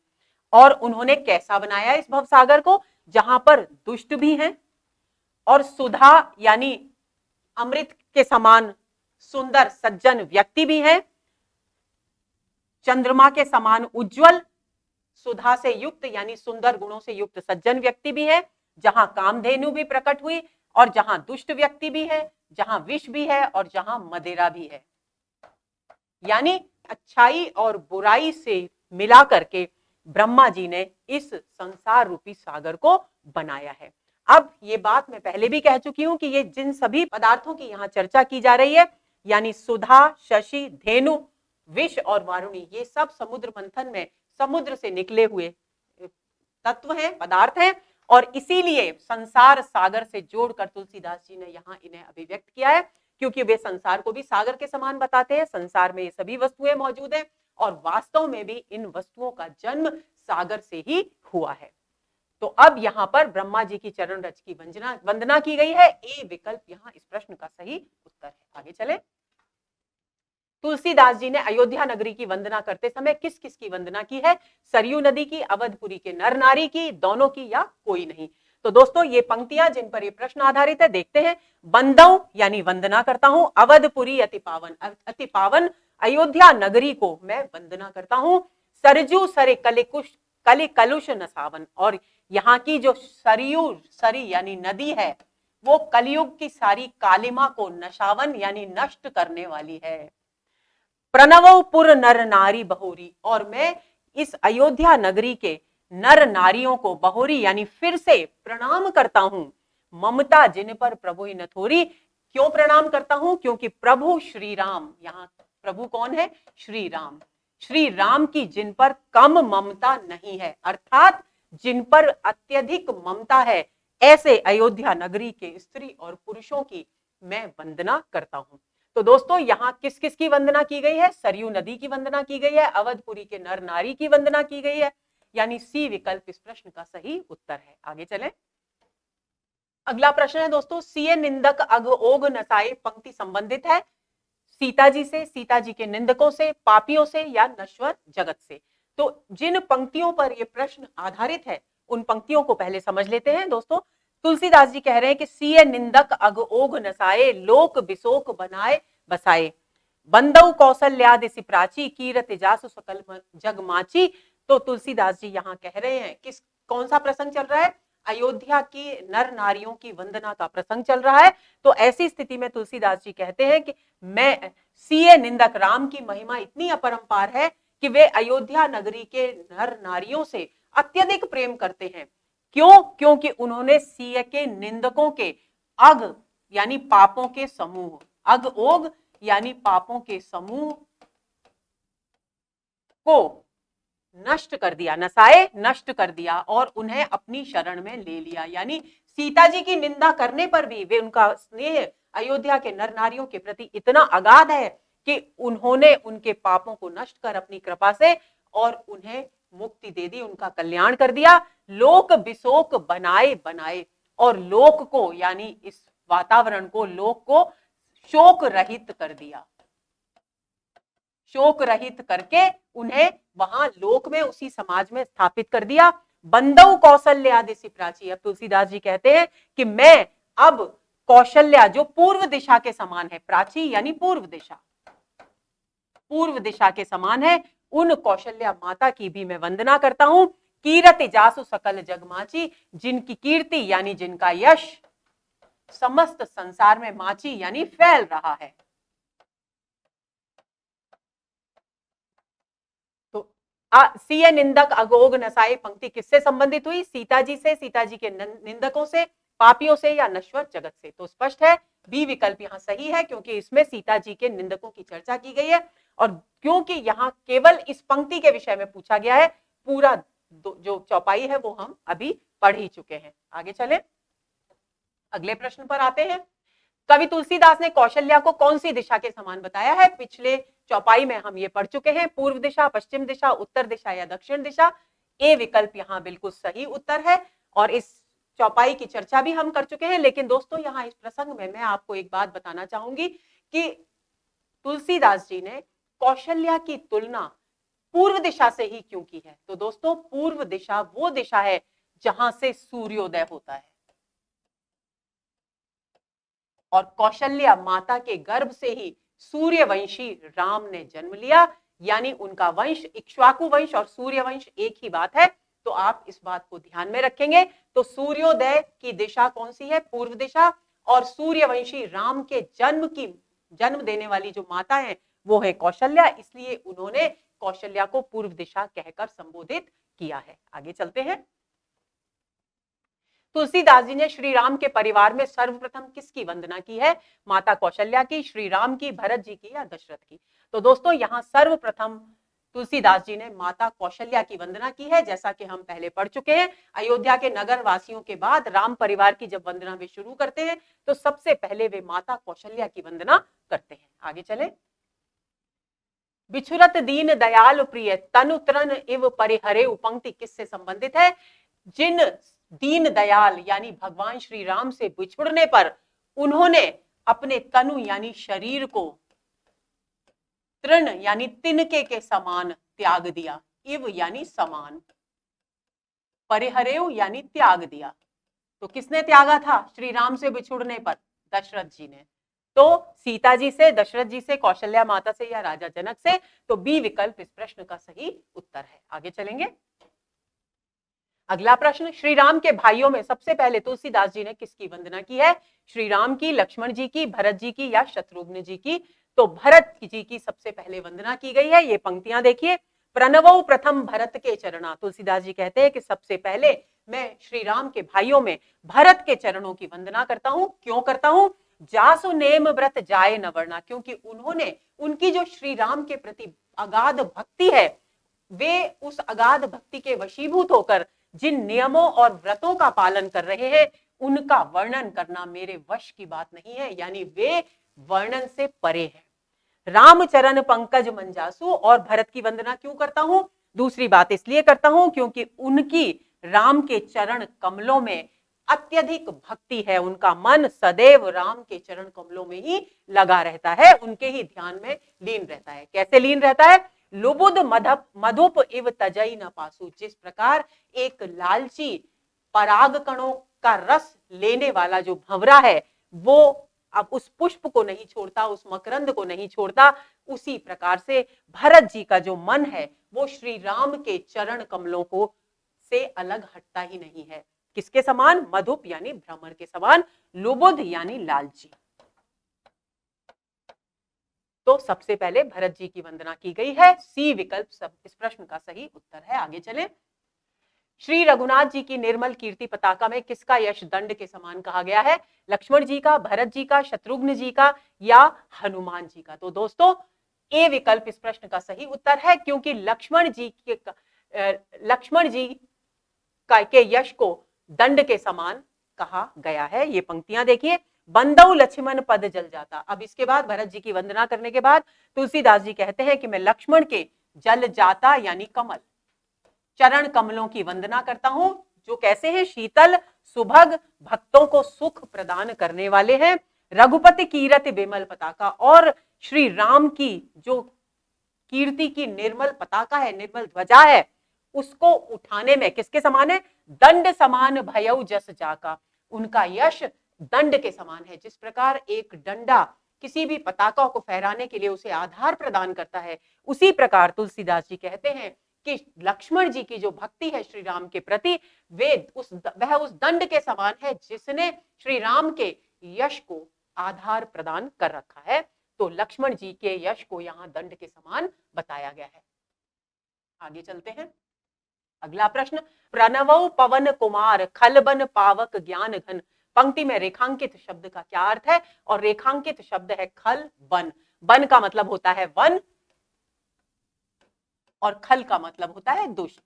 और उन्होंने कैसा बनाया इस भव सागर को? जहां पर दुष्ट भी हैं और सुधा यानी अमृत के समान सुंदर सज्जन व्यक्ति भी हैं, चंद्रमा के समान उज्जवल सुधा से युक्त यानी सुंदर गुणों से युक्त सज्जन व्यक्ति भी है, जहां कामधेनु भी प्रकट हुई और जहां दुष्ट व्यक्ति भी है, जहां विष भी है और जहां मदिरा भी है। यानी अच्छाई और बुराई से मिला करके ब्रह्मा जी ने इस संसार रूपी सागर को बनाया है। अब ये बात मैं पहले भी कह चुकी हूं कि ये जिन सभी पदार्थों की यहां चर्चा की जा रही है यानी सुधा, शशि, धेनु, विष और वारुणी, ये सब समुद्र मंथन में समुद्र से निकले हुए तत्व हैं, पदार्थ हैं। और इसीलिए संसार सागर से जोड़कर तुलसीदास जी ने यहाँ इन्हें अभिव्यक्त किया है, क्योंकि वे संसार को भी सागर के समान बताते हैं। संसार में ये सभी वस्तुएं मौजूद हैं और वास्तव में भी इन वस्तुओं का जन्म सागर से ही हुआ है। तो अब यहाँ पर ब्रह्मा जी की चरण रज की वंदना की गई है। ए विकल्प यहाँ इस प्रश्न का सही उत्तर है। आगे चले। तुलसीदास जी ने अयोध्या नगरी की वंदना करते समय किस किस की वंदना की है? सरयू नदी की, अवधपुरी के नर नारी की, दोनों की या कोई नहीं? तो दोस्तों ये पंक्तियां जिन पर ये प्रश्न आधारित है देखते हैं। बंदौ यानी वंदना करता हूं, अवधपुरी अति पावन अयोध्या नगरी को मैं वंदना करता हूं। सरजू सरे कलि कलुष नसावन, और यहाँ की जो सरी यानी नदी है वो कलयुग की सारी कालिमा को नशावन यानी नष्ट करने वाली है। प्रणवपुर नर नारी बहोरी, और मैं इस अयोध्या नगरी के नर नारियों को बहोरी यानी फिर से प्रणाम करता हूं। ममता जिन पर प्रभु न थोरी, क्यों प्रणाम करता हूं? क्योंकि प्रभु श्री राम, यहाँ प्रभु कौन है? श्री राम। श्री राम की जिन पर कम ममता नहीं है, अर्थात जिन पर अत्यधिक ममता है, ऐसे अयोध्या नगरी के स्त्री और पुरुषों की मैं वंदना करता हूं। तो दोस्तों यहां किस किस की वंदना की गई है? सरयू नदी की वंदना की गई है, अवधपुरी के नर नारी की वंदना की गई है, यानी सी विकल्प इस प्रश्न का सही उत्तर है। आगे चलें। अगला प्रश्न है दोस्तों, सीए निंदक अग ओग नसाए, पंक्ति संबंधित है सीता जी से, सीता जी के निंदकों से, पापियों से या नश्वर जगत से? तो जिन पंक्तियों पर यह प्रश्न आधारित है उन पंक्तियों को पहले समझ लेते हैं। दोस्तों तुलसीदास जी कह रहे हैं कि सीए निंदक अग ओग नसाए, लोक बिसोक बनाए बसाए, बंदौ कौशल्यादिसि प्राची, कीरत जासु सकल जग माची। तो तुलसीदास जी यहाँ कह रहे हैं किस कौन सा प्रसंग चल रहा है? अयोध्या की नर नारियों की वंदना का प्रसंग चल रहा है। तो ऐसी स्थिति में तुलसीदास जी कहते हैं कि मैं सीए निंदक, राम की महिमा इतनी अपरंपार है कि वे अयोध्या नगरी के नर नारियों से अत्यधिक प्रेम करते हैं। क्यों? क्योंकि उन्होंने सीए के निंदकों के अग यानी पापों के समूह, अग ओग यानी पापों के समूह को नष्ट कर दिया, नसाए नष्ट कर दिया और उन्हें अपनी शरण में ले लिया। यानी सीता जी की निंदा करने पर भी वे उनका स्नेह अयोध्या के नर नारियों के प्रति इतना अगाध है कि उन्होंने उनके पापों को नष्ट कर अपनी कृपा से और उन्हें मुक्ति दे दी, उनका कल्याण कर दिया। लोक बिशोक बनाए बनाए और लोक को यानी इस वातावरण को, लोक को शोक रहित कर दिया। शोक रहित करके उन्हें वहां लोक में, उसी समाज में स्थापित कर दिया। बंदौ कौशल्या दिशि प्राची। अब तुलसीदास जी कहते हैं कि मैं अब कौशल्या जो पूर्व दिशा के समान है, प्राची यानी पूर्व दिशा, पूर्व दिशा के समान है, उन कौशल्या माता की भी मैं वंदना करता हूं। कीरति जासु सकल जगमाची, जिनकी कीर्ति यानी जिनका यश समस्त संसार में माची यानी फैल रहा है। तो सीए निंदक अगोग नसाए पंक्ति किससे संबंधित हुई? सीता जी से, सीता जी के निंदकों से, पापियों से या नश्वर जगत से? तो स्पष्ट है, बी विकल्प यहां सही है, क्योंकि इसमें सीता जी के निंदकों की चर्चा की गई है। और क्योंकि यहां केवल इस पंक्ति के विषय में पूछा गया है, पूरा जो चौपाई है वो हम अभी पढ़ ही चुके हैं। आगे चलें, अगले प्रश्न पर आते हैं। कवि तुलसीदास ने कौशल्या को कौन सी दिशा के समान बताया है? पिछले चौपाई में हम ये पढ़ चुके हैं, पूर्व दिशा, पश्चिम दिशा, उत्तर दिशा या दक्षिण दिशा। ए विकल्प यहां बिल्कुल सही उत्तर है और इस चौपाई की चर्चा भी हम कर चुके हैं। लेकिन दोस्तों, यहां इस प्रसंग में मैं आपको एक बात बताना चाहूंगी कि तुलसीदास जी ने कौशल्या की तुलना पूर्व दिशा से ही क्यों की है? तो दोस्तों, पूर्व दिशा वो दिशा है जहां से सूर्योदय होता है और कौशल्या माता के गर्भ से ही सूर्यवंशी राम ने जन्म लिया, यानी उनका वंश इक्ष्वाकु वंश और सूर्यवंश एक ही बात है। तो आप इस बात को ध्यान में रखेंगे। तो सूर्योदय की दिशा कौन सी है? पूर्व दिशा। और सूर्यवंशी राम के जन्म देने वाली जो माता है वो है कौशल्या, इसलिए उन्होंने कौशल्या को पूर्व दिशा कहकर संबोधित किया है। आगे चलते हैं। तुलसीदास जी ने श्री राम के परिवार में सर्वप्रथम किसकी वंदना की है? माता कौशल्या की, श्री राम की, भरत जी की या दशरथ की? तो दोस्तों, यहां सर्वप्रथम तुलसीदास जी ने माता कौशल्या की वंदना की है। जैसा कि हम पहले पढ़ चुके हैं, अयोध्या के नगर वासियों के बाद राम परिवार की जब वंदना वे शुरू करते हैं तो सबसे पहले वे माता कौशल्या की वंदना करते हैं। आगे चले। बिछुरत दीन दयाल प्रिय तनु तृण इव परिहरे पंक्ति किससे संबंधित है? जिन दीन दयाल यानी भगवान श्री राम से बिछुड़ने पर उन्होंने अपने तनु यानी शरीर को तृण यानी तिनके के समान त्याग दिया। इव यानी समान, परिहरेव यानी त्याग दिया। तो किसने त्यागा था श्री राम से बिछुड़ने पर? दशरथ जी ने। तो सीता जी से, दशरथ जी से, कौशल्या माता से या राजा जनक से? तो बी विकल्प इस प्रश्न का सही उत्तर है। आगे चलेंगे। अगला प्रश्न, श्री राम के भाइयों में सबसे पहले तुलसीदास जी ने किसकी वंदना की है? श्री राम की, लक्ष्मण जी की, भरत जी की या शत्रुघ्न जी की? तो भरत जी की सबसे पहले वंदना की गई है। ये पंक्तियां देखिए। प्रणवो प्रथम भरत के चरणा। तुलसीदास जी कहते हैं कि सबसे पहले मैं श्री राम के भाइयों में भरत के चरणों की वंदना करता हूं। क्यों करता हूं? जासु नेम व्रत जाए न वर्णा, क्योंकि उन्होंने, उनकी जो श्री राम के प्रति अगाध भक्ति है, वे उस अगाध भक्ति के वशीभूत होकर जिन नियमों और व्रतों का पालन कर रहे हैं उनका वर्णन करना मेरे वश की बात नहीं है, यानी वे वर्णन से परे है। रामचरण पंकज मंजासु। और भरत की वंदना क्यों करता हूं? दूसरी बात इसलिए करता हूं क्योंकि उनकी राम के चरण कमलों में अत्यधिक भक्ति है। उनका मन सदैव राम के चरण कमलों में ही लगा रहता है, उनके ही ध्यान में लीन रहता है। कैसे लीन रहता है? लुबुद मधुप इव तजई न पासु। जिस प्रकार एक लालची पराग कणों का रस लेने वाला जो भंवरा है वो अब उस पुष्प को नहीं छोड़ता, उस मकरंद को नहीं छोड़ता, उसी प्रकार से भरत जी का जो मन है वो श्री राम के चरण कमलों को से अलग हटता ही नहीं है। किसके समान? मधुप यानी भ्रमर के समान, लुबुद यानी लालची। तो सबसे पहले भरत जी की वंदना की गई है। सी विकल्प सब इस प्रश्न का सही उत्तर है। आगे चलें। श्री रघुनाथ जी की निर्मल कीर्ति पताका में किसका यश दंड के समान कहा गया है? लक्ष्मण जी का, भरत जी का, शत्रुघ्न जी का या हनुमान जी का? तो दोस्तों, ए विकल्प इस प्रश्न का सही उत्तर है, क्योंकि लक्ष्मण जी के यश को दंड के समान कहा गया है। ये पंक्तियां देखिए। बंदौ लक्ष्मण पद जल जाता। अब इसके बाद भरत जी की वंदना करने के बाद तुलसीदास जी कहते हैं कि मैं लक्ष्मण के जल जाता यानी कमल, चरण कमलों की वंदना करता हूं, जो कैसे हैं, शीतल सुभग, भक्तों को सुख प्रदान करने वाले हैं। रघुपति कीरति बिमल पताका, और श्री राम की जो कीर्ति की निर्मल पताका है, निर्मल ध्वजा है, उसको उठाने में किसके समान है, दंड समान भयउ जस जाका। उनका यश दंड के समान है। जिस प्रकार एक डंडा किसी भी पताका को फहराने के लिए उसे आधार प्रदान करता है, उसी प्रकार तुलसीदास जी कहते हैं कि लक्ष्मण जी की जो भक्ति है श्री राम के प्रति, वह उस दंड के समान है जिसने श्री राम के यश को आधार प्रदान कर रखा है। तो लक्ष्मण जी के यश को यहां दंड के समान बताया गया है। आगे चलते हैं, अगला प्रश्न, प्रणवौ पवन कुमार खलबन पावक ज्ञान घन। पंक्ति में रेखांकित शब्द का क्या अर्थ है, और रेखांकित शब्द है खल बन। बन का मतलब होता है वन और खल का मतलब होता है दुष्ट।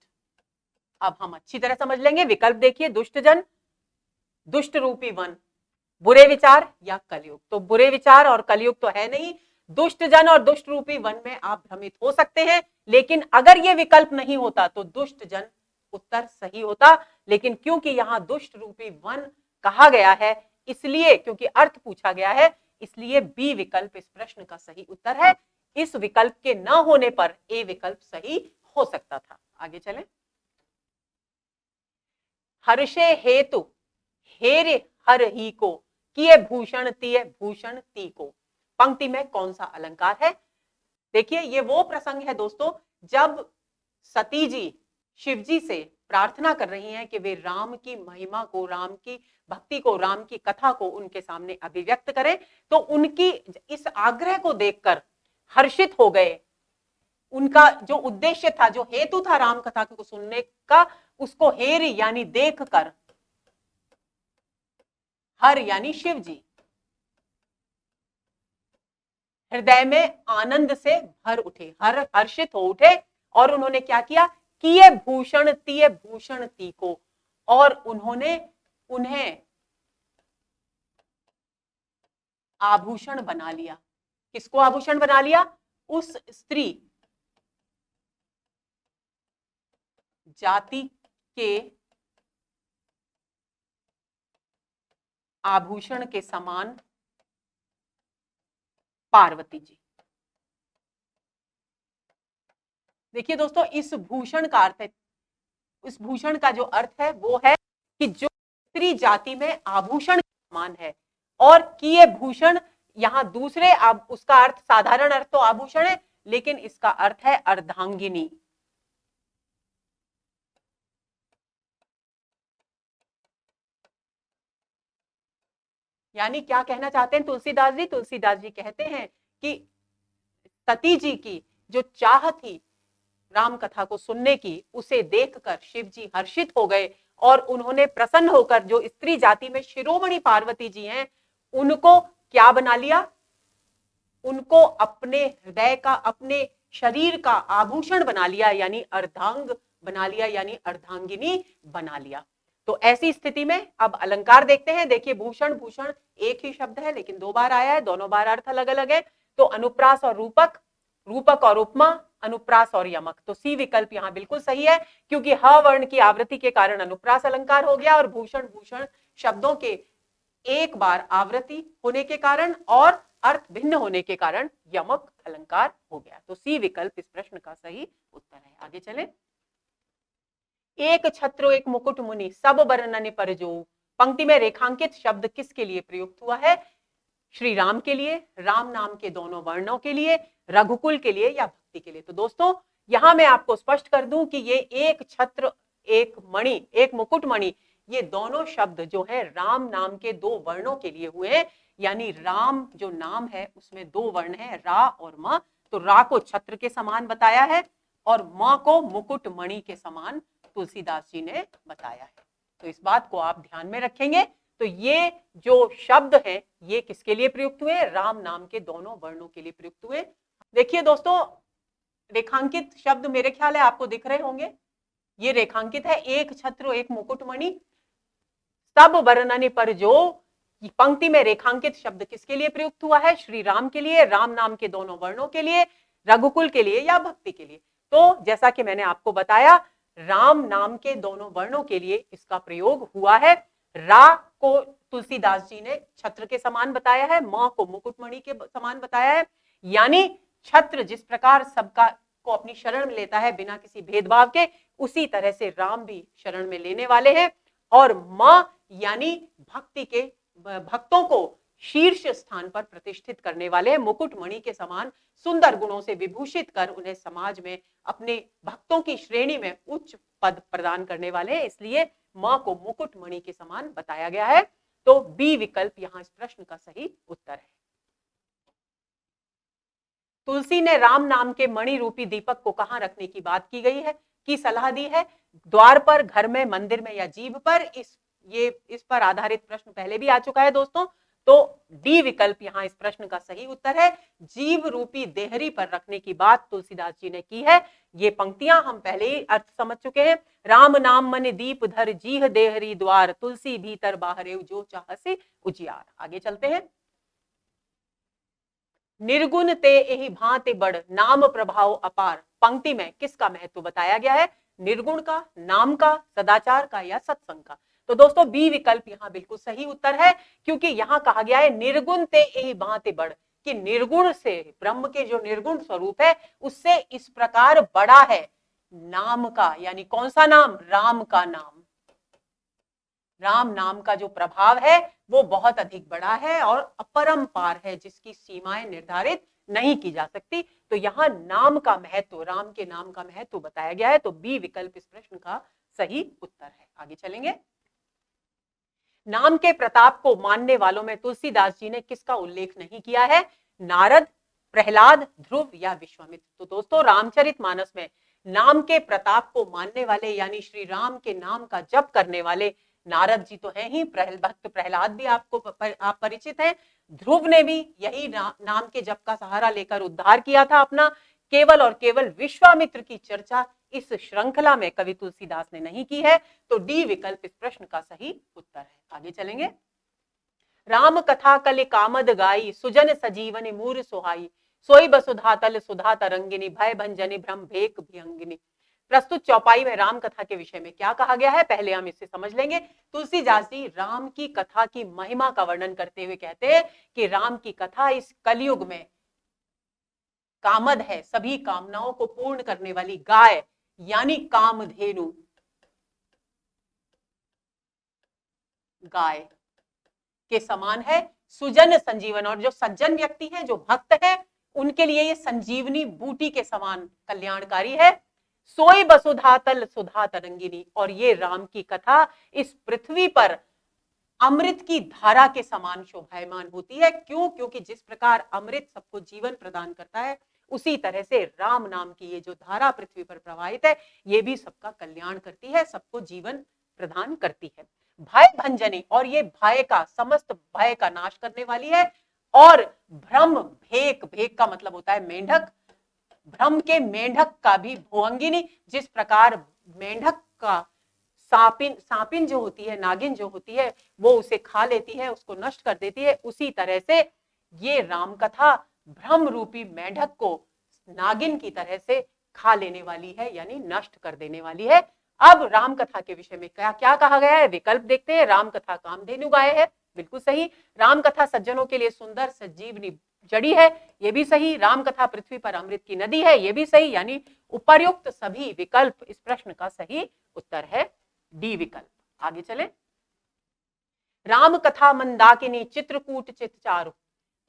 अब हम अच्छी तरह समझ लेंगे, विकल्प देखिए, दुष्ट जन, दुष्ट रूपी वन, बुरे विचार या कलयुग। तो बुरे विचार और कलयुग तो है नहीं, दुष्ट जन और दुष्ट रूपी वन में आप भ्रमित हो सकते हैं, लेकिन अगर यह विकल्प नहीं होता तो दुष्ट जन उत्तर सही होता। लेकिन क्योंकि यहां दुष्ट रूपी वन कहा गया है, इसलिए, क्योंकि अर्थ पूछा गया है, इसलिए बी विकल्प इस प्रश्न का सही उत्तर है। इस विकल्प के न होने पर ए विकल्प सही हो सकता था। आगे चलें, हर्षे हेतु हेरे हर ही को, किए भूषण तिय भूषण ती को। पंक्ति में कौन सा अलंकार है? देखिए, ये वो प्रसंग है दोस्तों जब सती जी शिव जी से प्रार्थना कर रही हैं कि वे राम की महिमा को, राम की भक्ति को, राम की कथा को उनके सामने अभिव्यक्त करें। तो उनकी इस आग्रह को देखकर हर्षित हो गए। उनका जो उद्देश्य था, जो हेतु था राम कथा को सुनने का, उसको हेर यानी देख कर, हर यानी शिव जी, हृदय में आनंद से भर उठे, हर्षित हो उठे, और उन्होंने क्या किया, किए भूषण तिय भूषण ती को, और उन्होंने उन्हें आभूषण बना लिया। किसको आभूषण बना लिया? उस स्त्री जाति के आभूषण के समान पार्वती जी। देखिए दोस्तों, इस भूषण का अर्थ है, इस भूषण का जो अर्थ है वो है कि जो स्त्री जाति में आभूषण के समान है, और किए भूषण, यहां दूसरे उसका अर्थ, साधारण अर्थ तो आभूषण है, लेकिन इसका अर्थ है अर्धांगिनी। यानी क्या कहना चाहते हैं तुलसीदास जी? तुलसीदास जी कहते हैं कि सती जी की जो चाह थी राम कथा को सुनने की, उसे देखकर शिव जी हर्षित हो गए, और उन्होंने प्रसन्न होकर जो स्त्री जाति में शिरोमणि पार्वती जी हैं, उनको क्या बना लिया? उनको अपने हृदय का, अपने शरीर का आभूषण बना लिया, यानी अर्धांग बना लिया, यानी अर्धांगिनी बना लिया। तो ऐसी स्थिति में अब अलंकार देखते हैं। देखिए, भूषण भूषण एक ही शब्द है लेकिन दो बार आया है, दोनों बार अर्थ अलग अलग है। तो अनुप्रास और रूपक, रूपक और उपमा, अनुप्रास और यमक। तो सी विकल्प यहां बिल्कुल सही है, क्योंकि ह वर्ण की आवृत्ति के कारण अनुप्रास अलंकार हो गया, और भूषण भूषण शब्दों के एक बार आवृत्ति होने के कारण और अर्थ भिन्न होने के कारण यमक अलंकार हो गया। तो सी विकल्प इस प्रश्न का सही उत्तर है। आगे चलें, एक छत्र एक मुकुट मुनि सब बरनने पर जो। पंक्ति में रेखांकित शब्द किसके लिए प्रयुक्त हुआ है? श्री राम के लिए, राम नाम के दोनों वर्णों के लिए, रघुकुल के लिए या भक्ति के लिए। तो दोस्तों, यहां मैं आपको स्पष्ट कर दूं कि ये एक छत्र एक मणि एक मुकुट मणि, ये दोनों शब्द जो है राम नाम के दो वर्णों के लिए हुए हैं। यानी राम जो नाम है उसमें दो वर्ण है, रा और म। तो रा को छत्र के समान बताया है और म को मुकुट मणि के समान तुलसीदास जी ने बताया है। तो इस बात को आप ध्यान में रखेंगे। तो ये जो शब्द है ये किसके लिए प्रयुक्त हुए? राम नाम के दोनों वर्णों के लिए प्रयुक्त हुए। देखिए दोस्तों, रेखांकित शब्द मेरे ख्याल है आपको दिख रहे होंगे। ये रेखांकित है, एक छत्र एक मुकुटमणि सब वर्णने पर जो, पंक्ति में रेखांकित शब्द किसके लिए प्रयुक्त हुआ है? श्री राम के लिए, राम नाम के दोनों वर्णों के लिए, रघुकुल के लिए या भक्ति के लिए? तो जैसा कि मैंने आपको बताया, राम नाम के दोनों वर्णों के लिए इसका प्रयोग हुआ है। रा को तुलसीदास जी ने छत्र के समान बताया है, म को मुकुटमणि के समान बताया है, यानी छत्र जिस प्रकार सबका को अपनी शरण में लेता है बिना किसी भेदभाव के, उसी तरह से राम भी शरण में लेने वाले हैं। और म यानी भक्ति के भक्तों को शीर्ष स्थान पर प्रतिष्ठित करने वाले हैं, मुकुटमणि के समान सुंदर गुणों से विभूषित कर उन्हें समाज में अपने भक्तों की श्रेणी में उच्च पद प्रदान करने वाले हैं, इसलिए मां को मुकुटमणि के समान बताया गया है। तो बी विकल्प यहां इस प्रश्न का सही उत्तर है। तुलसी ने राम नाम के मणि रूपी दीपक को कहां रखने की बात की गई है, की सलाह दी है? द्वार पर, घर में, मंदिर में या जीभ पर? इस पर आधारित प्रश्न पहले भी आ चुका है दोस्तों। तो डी विकल्प यहां इस प्रश्न का सही उत्तर है। जीव रूपी देहरी पर रखने की बात तुलसीदास जी ने की है। ये पंक्तियां हम पहले ही अर्थ समझ चुके हैं। राम नाम मन दीप धर, जीह देहरी द्वार, तुलसी भीतर बाहरे जो चाहसी उजियार। आगे चलते हैं। निर्गुण ते एहि भांति बड़, नाम प्रभाव अपार। पंक्ति में किसका महत्व बताया गया है? निर्गुण का, नाम का, सदाचार का या सत्संग का? तो दोस्तों बी विकल्प यहाँ बिल्कुल सही उत्तर है, क्योंकि यहाँ कहा गया है निर्गुण ते एहि भांति बड़, कि निर्गुण से, ब्रह्म के जो निर्गुण स्वरूप है उससे इस प्रकार बड़ा है नाम का, यानी कौन सा नाम? राम का नाम। राम नाम का जो प्रभाव है वो बहुत अधिक बड़ा है और अपरंपार है, जिसकी सीमाएं निर्धारित नहीं की जा सकती। तो यहां नाम का महत्व, राम के नाम का महत्व बताया गया है। तो बी विकल्प इस प्रश्न का सही उत्तर है। आगे चलेंगे। नाम के प्रताप को मानने वालों में तुलसीदास जी ने किसका उल्लेख नहीं किया है? नारद, प्रहलाद, ध्रुव या विश्वामित्र? तो दोस्तों रामचरितमानस में नाम के प्रताप को मानने वाले यानी श्री राम के नाम का जप करने वाले नारद जी तो हैं ही, भक्त प्रहलाद भी आप परिचित हैं, ध्रुव ने भी यही नाम के जप का सहारा लेकर उद्धार किया था अपना। केवल और केवल विश्वामित्र की चर्चा इस श्रृंखला में कवि तुलसीदास ने नहीं की है। तो डी विकल्प इस प्रश्न का सही उत्तर है। आगे चलेंगे। राम कथा कलि कामद गाई, सुजन सजीवनि मूर सुहाई, सोई बसुधा तल सुधा तरंगिनी, भय भंजनी भ्रम भेक भयंगिनी। प्रस्तुत चौपाई में राम कथा के विषय में क्या कहा गया है, पहले हम इसे समझ लेंगे। तुलसीदास जी राम की कथा की महिमा का वर्णन करते हुए कहते हैं कि राम की कथा इस कलयुग में कामद है, सभी कामनाओं को पूर्ण करने वाली गाय यानी कामधेनु, गाय के समान है, सुजन संजीवन, और जो सज्जन व्यक्ति हैं, जो भक्त हैं, उनके लिए ये संजीवनी बूटी के समान कल्याणकारी है। सोई बसुधा तल सुधा तरंगिनी, और ये राम की कथा इस पृथ्वी पर अमृत की धारा के समान शोभायमान होती है। क्यों? क्योंकि जिस प्रकार अमृत सबको जीवन प्रदान करता है, उसी तरह से राम नाम की ये जो धारा पृथ्वी पर प्रवाहित है, ये भी सबका कल्याण करती है, सबको जीवन प्रदान करती है। भय भंजनी, और ये भय का, समस्त भय का नाश करने वाली है। और भ्रम भेक, भेक का मतलब होता है मेंढक, भ्रम के मेंढक का भी भुअंगिनी, जिस प्रकार मेंढक का सांपिन जो होती है, नागिन जो होती है, वो उसे खा लेती है, उसको नष्ट कर देती है, उसी तरह से ये राम कथा भ्रम रूपी मेंढक को नागिन की तरह से खा लेने वाली है, यानी नष्ट कर देने वाली है। अब राम कथा के विषय में क्या क्या कहा गया है, विकल्प देखते हैं। राम कथा कामधेनु गाय है, बिल्कुल सही। राम कथा सज्जनों के लिए सुंदर संजीवनी जड़ी है, ये भी सही। राम कथा पृथ्वी पर अमृत की नदी है, ये भी सही। यानी उपर्युक्त सभी विकल्प इस प्रश्न का सही उत्तर है, डी विकल्प। आगे चले। राम कथा मंदाकिनी, चित्रकूट चितचारु,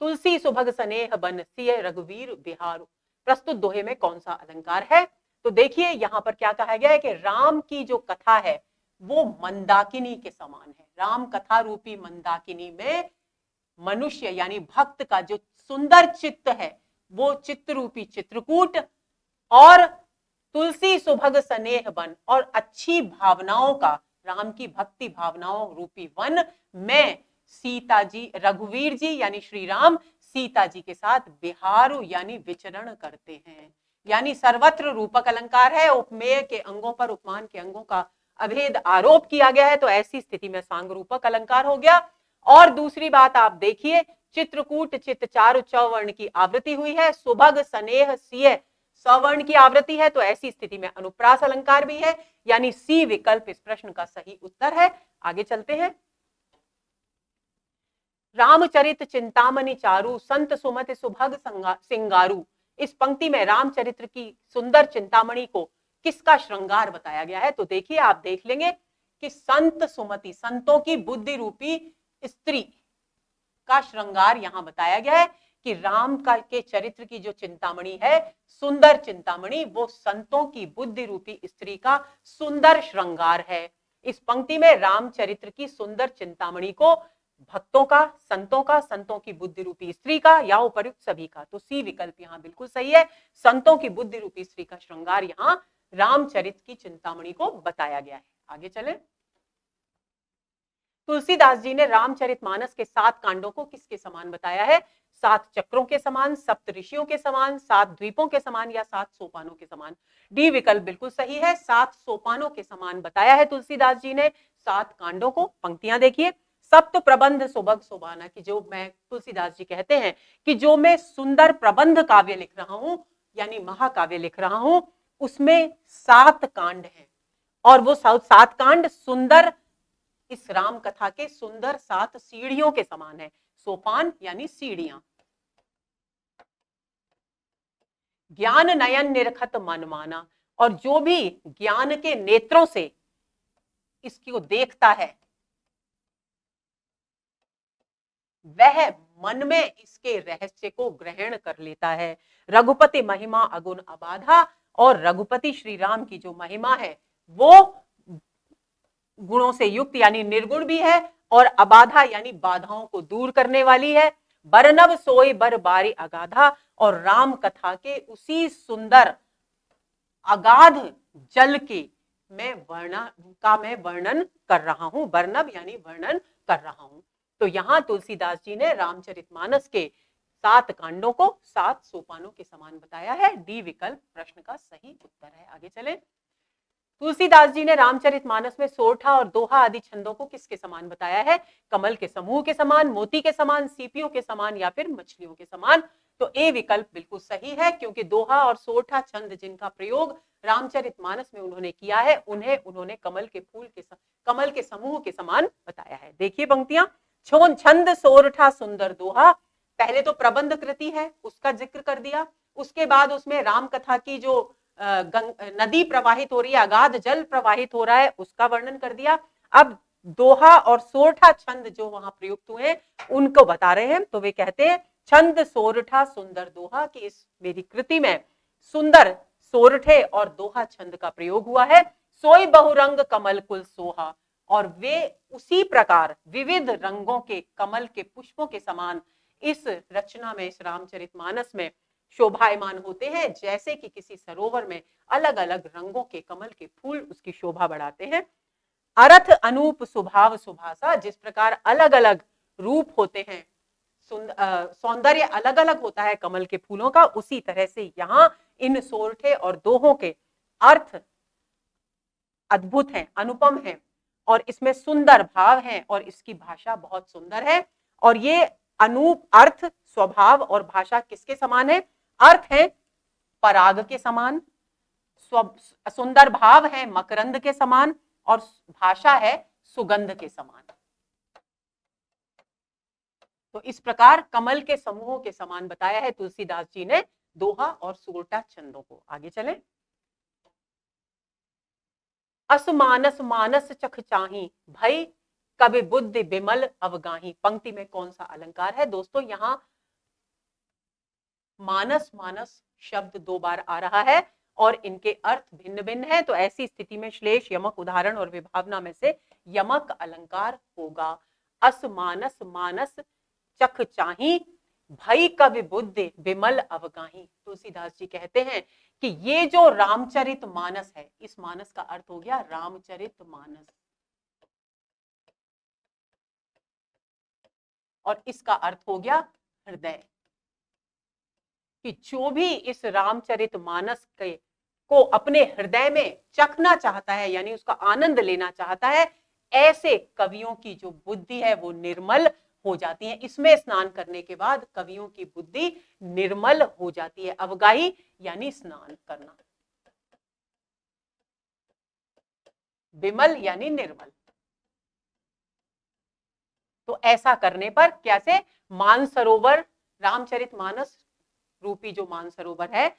तुलसी सुभग स्नेह बन, सिय रघुवीर बिहारु। प्रस्तुत दोहे में कौन सा अलंकार है? तो देखिए यहां पर क्या कहा गया है कि राम की जो कथा है वो मंदाकिनी के समान है। राम कथा रूपी मंदाकिनी में मनुष्य यानी भक्त का जो सुंदर चित्त है वो चित्त रूपी चित्रकूट, और तुलसी सुभग स्नेह वन, और अच्छी भावनाओं का, राम की भक्ति भावनाओं रूपी वन में सीता जी, रघुवीर जी यानी श्री राम सीता जी के साथ बिहारू यानी विचरण करते हैं। यानी सर्वत्र रूपक अलंकार है, उपमेय के अंगों पर उपमान के अंगों का अभेद आरोप किया गया है, तो ऐसी स्थिति में सांग रूपक अलंकार हो गया। और दूसरी बात आप देखिए, चित्रकूट चित चारु चौवर्ण की आवृत्ति हुई है, सुभग स्नेह सिय सवर्ण की आवृत्ति है, तो ऐसी स्थिति में अनुप्रास अलंकार भी है, यानी सी विकल्प इस प्रश्न का सही उत्तर है। आगे चलते हैं। रामचरित चिंतामणि चारु संत सुमति सुभग सिंगारू। इस पंक्ति में रामचरित्र की सुंदर चिंतामणि को किसका श्रृंगार बताया गया है? तो देखिए, आप देख लेंगे कि संत सुमति, संतों की बुद्धि रूपी स्त्री का श्रृंगार यहां बताया गया है कि राम का के चरित्र की जो चिंतामणि है, सुंदर चिंतामणि, वो संतों की बुद्धि रूपी स्त्री का सुंदर श्रृंगार है। इस पंक्ति में रामचरित्र की सुंदर चिंतामणि को भक्तों का, संतों की बुद्धि रूपी स्त्री का या उपयुक्त सभी का, तो सी विकल्प यहाँ बिल्कुल सही है। संतों की बुद्धि रूपी स्त्री का श्रृंगार यहाँ रामचरित की चिंतामणि को बताया गया है। आगे चलें। तुलसीदास जी ने रामचरितमानस के 7 कांडों को किसके समान बताया है? 7 चक्रों के समान, सप्त ऋषियों के समान, 7 द्वीपों के समान या 7 सोपानों के समान? डी विकल्प बिल्कुल सही है, 7 सोपानों के समान बताया है तुलसीदास जी ने 7 कांडों को। पंक्तियां देखिए, सप्त प्रबंध सुभग सोबाना, की जो मैं तुलसीदास जी कहते हैं कि जो मैं सुंदर प्रबंध काव्य लिख रहा हूं, यानी महाकाव्य लिख रहा हूं, उसमें 7 कांड हैं और वो 7 कांड सुंदर, इस राम कथा के सुंदर 7 सीढ़ियों के समान है। सोपान यानी सीढ़ियां। ज्ञान नयन निरखत मन माना, और जो भी ज्ञान के नेत्रों से इसको देखता है वह मन में इसके रहस्य को ग्रहण कर लेता है। रघुपति महिमा अगुण अबाधा, और रघुपति श्री राम की जो महिमा है वो गुणों से युक्त यानी निर्गुण भी है, और अबाधा यानी बाधाओं को दूर करने वाली है। बरनव सोई बर बारी अगाधा, और राम कथा के उसी सुंदर अगाध जल के मैं वर्णन कर रहा हूं। बरनव यानी वर्णन कर रहा हूं। तो यहां तुलसीदास जी ने रामचरितमानस के 7 कांडों को 7 सोपानों के समान बताया है। डी विकल्प प्रश्न का सही उत्तर है। आगे चलें। तुलसीदास जी ने रामचरितमानस में सोरठा और दोहा आदि छंदों को किसके समान बताया है? कमल के समूह के समान, मोती के समान, सीपियों के समान या फिर मछलियों के समान? तो ए विकल्प बिल्कुल सही है, क्योंकि दोहा और सोरठा छंद जिनका प्रयोग रामचरितमानस में उन्होंने किया है, उन्हें उन्होंने कमल के समूह के समान बताया है। देखिए पंक्तियां, छंद सोरठा सुंदर दोहा, पहले तो प्रबंध कृति है उसका जिक्र कर दिया, उसके बाद उसमें राम कथा की जो नदी प्रवाहित हो रही है, अगाध जल प्रवाहित हो रहा है, उसका वर्णन कर दिया। अब दोहा और सोरठा छंद जो वहां प्रयुक्त हुए उनको बता रहे हैं। तो वे कहते हैं छंद सोरठा सुंदर दोहा, कि इस मेरी कृति में सुंदर सोरठे और दोहा छंद का प्रयोग हुआ है। सोई बहुरंग कमल कुल सोहा, और वे उसी प्रकार विविध रंगों के कमल के पुष्पों के समान इस रचना में, इस रामचरितमानस में शोभायमान होते हैं, जैसे कि किसी सरोवर में अलग अलग रंगों के कमल के फूल उसकी शोभा बढ़ाते हैं। अर्थ अनूप सुभाव सुभाषा, जिस प्रकार अलग अलग रूप होते हैं, सौंदर्य अलग अलग होता है कमल के फूलों का, उसी तरह से यहाँ इन सोरठे और दोहों के अर्थ अद्भुत हैं, अनुपम हैं, और इसमें सुंदर भाव हैं, और इसकी भाषा बहुत सुंदर है। और ये अनूप अर्थ, स्वभाव और भाषा किसके समान है? अर्थ है पराग के समान, सुंदर भाव है मकरंद के समान, और भाषा है सुगंध के समान। तो इस प्रकार कमल के समूहों के समान बताया है तुलसीदास जी ने दोहा और सोरठा छंदों को। आगे चलें। असमानस मानस चख चाही, भई कवि बुद्धि बिमल अवगाही। पंक्ति में कौन सा अलंकार है दोस्तों? यहां मानस मानस शब्द 2 बार आ रहा है और इनके अर्थ भिन्न भिन्न है। तो ऐसी स्थिति में श्लेष, यमक, उदाहरण और विभावना में से यमक अलंकार होगा। असमानस मानस चख चाही, भई कवि बुद्धि बिमल अवगाही। तुलसीदास जी कहते हैं कि ये जो रामचरित मानस है, इस मानस का अर्थ हो गया रामचरित मानस, और इसका अर्थ हो गया हृदय, कि जो भी इस रामचरित मानस को अपने हृदय में चखना चाहता है, यानी उसका आनंद लेना चाहता है, ऐसे कवियों की जो बुद्धि है वो निर्मल हो जाती है। इसमें स्नान करने के बाद कवियों की बुद्धि निर्मल हो जाती है। अवगाही यानी स्नान करना, विमल यानी निर्मल। तो ऐसा करने पर कैसे, मानसरोवर, रामचरितमानस रूपी जो मानसरोवर है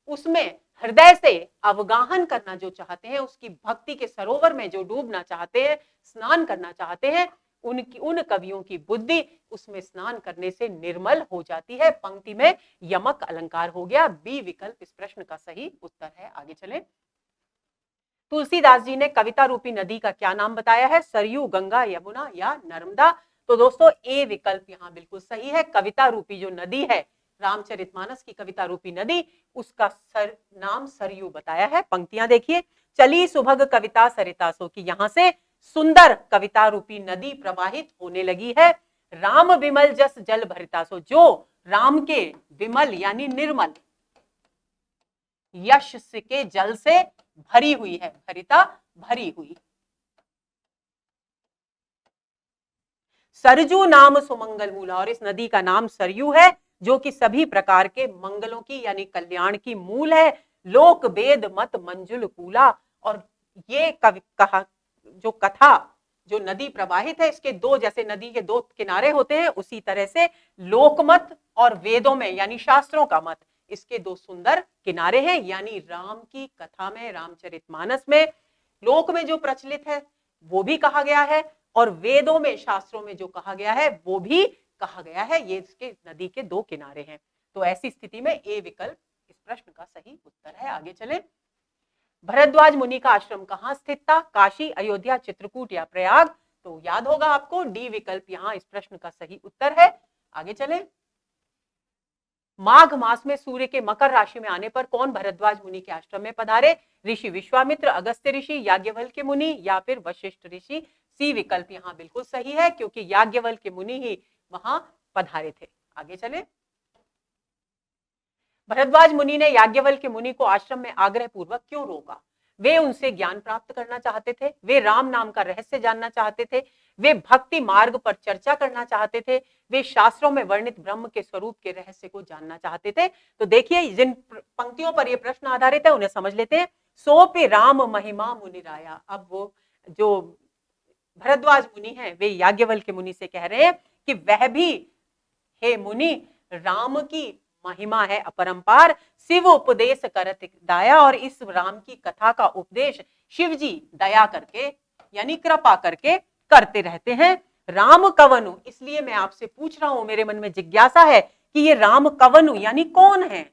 उसमें हृदय से अवगाहन करना जो चाहते हैं, उसकी भक्ति के सरोवर में जो डूबना चाहते हैं, स्नान करना चाहते हैं, उन कवियों की बुद्धि उसमें स्नान करने से निर्मल हो जाती है। पंक्ति में यमक अलंकार हो गया। बी विकल्प इस प्रश्न का सही उत्तर है। आगे चलें। तुलसीदास जी ने कविता रूपी नदी का क्या नाम बताया है? सरयू, गंगा, यमुना या नर्मदा? तो दोस्तों ए विकल्प यहाँ बिल्कुल सही है। कविता रूपी जो नदी है, रामचरितमानस की कविता रूपी नदी, उसका नाम सरयू बताया है। पंक्तियां देखिए, चली सुभग कविता सरितासो की, यहां से सुंदर कविता रूपी नदी प्रवाहित होने लगी है। राम विमल जस जल भरितासो, जो राम के विमल यानी निर्मल यश के जल से भरी हुई है, भरिता भरी हुई। सरजू नाम सुमंगल मूला, और इस नदी का नाम सरयू है जो कि सभी प्रकार के मंगलों की यानी कल्याण की मूल है। लोक वेद मत मंजुल कूला, और ये कहा जो कथा जो नदी प्रवाहित है, इसके दो, जैसे नदी के दो किनारे होते हैं, उसी तरह से लोकमत और वेदों में यानी शास्त्रों का मत, इसके दो सुंदर किनारे हैं। यानी राम की कथा में, रामचरितमानस में लोक में जो प्रचलित है वो भी कहा गया है, और वेदों में, शास्त्रों में जो कहा गया है वो भी कहा गया है। ये इसके नदी के दो किनारे हैं। तो ऐसी स्थिति में ए विकल्प इस प्रश्न का सही उत्तर है। आगे चलें। भरद्वाज मुनि का आश्रम कहां स्थित था? काशी, अयोध्या, चित्रकूट या प्रयाग? तो याद होगा आपको, डी विकल्प यहां इस प्रश्न का सही उत्तर है। आगे चलें। माघ मास में सूर्य के मकर राशि में आने पर कौन भरद्वाज मुनि के आश्रम में पधारे? ऋषि विश्वामित्र, अगस्त्य ऋषि, याज्ञवल्क्य मुनि या फिर वशिष्ठ ऋषि? सी विकल्प यहाँ बिल्कुल सही है, क्योंकि याज्ञवल्क्य मुनि ही वहां पधारे थे। आगे चले। भरद्वाज मुनि ने याज्ञवल्क्य मुनि को आश्रम में आग्रह पूर्वक क्यों रोका? वे उनसे ज्ञान प्राप्त करना चाहते थे, वे राम नाम का रहस्य जानना चाहते थे, वे भक्ति मार्ग पर चर्चा करना चाहते थे, वे शास्त्रों में वर्णित ब्रह्म के स्वरूप के रहस्य को जानना चाहते थे। तो देखिए, जिन पंक्तियों पर यह प्रश्न आधारित है उन्हें समझ लेते हैं। सो पे राम महिमा मुनिराया। अब वो जो भरद्वाज मुनि हैं वे याज्ञवल्क्य मुनि से कह रहे हैं कि वह भी, हे मुनि, राम की महिमा है अपरंपार, शिव उपदेश करत दाया, और इस राम की कथा का उपदेश शिव जी दया करके यानी कृपा करके करते रहते हैं। राम कवनु, इसलिए मैं आपसे पूछ रहा हूं, मेरे मन में जिज्ञासा है कि ये राम कवनु यानी कौन है?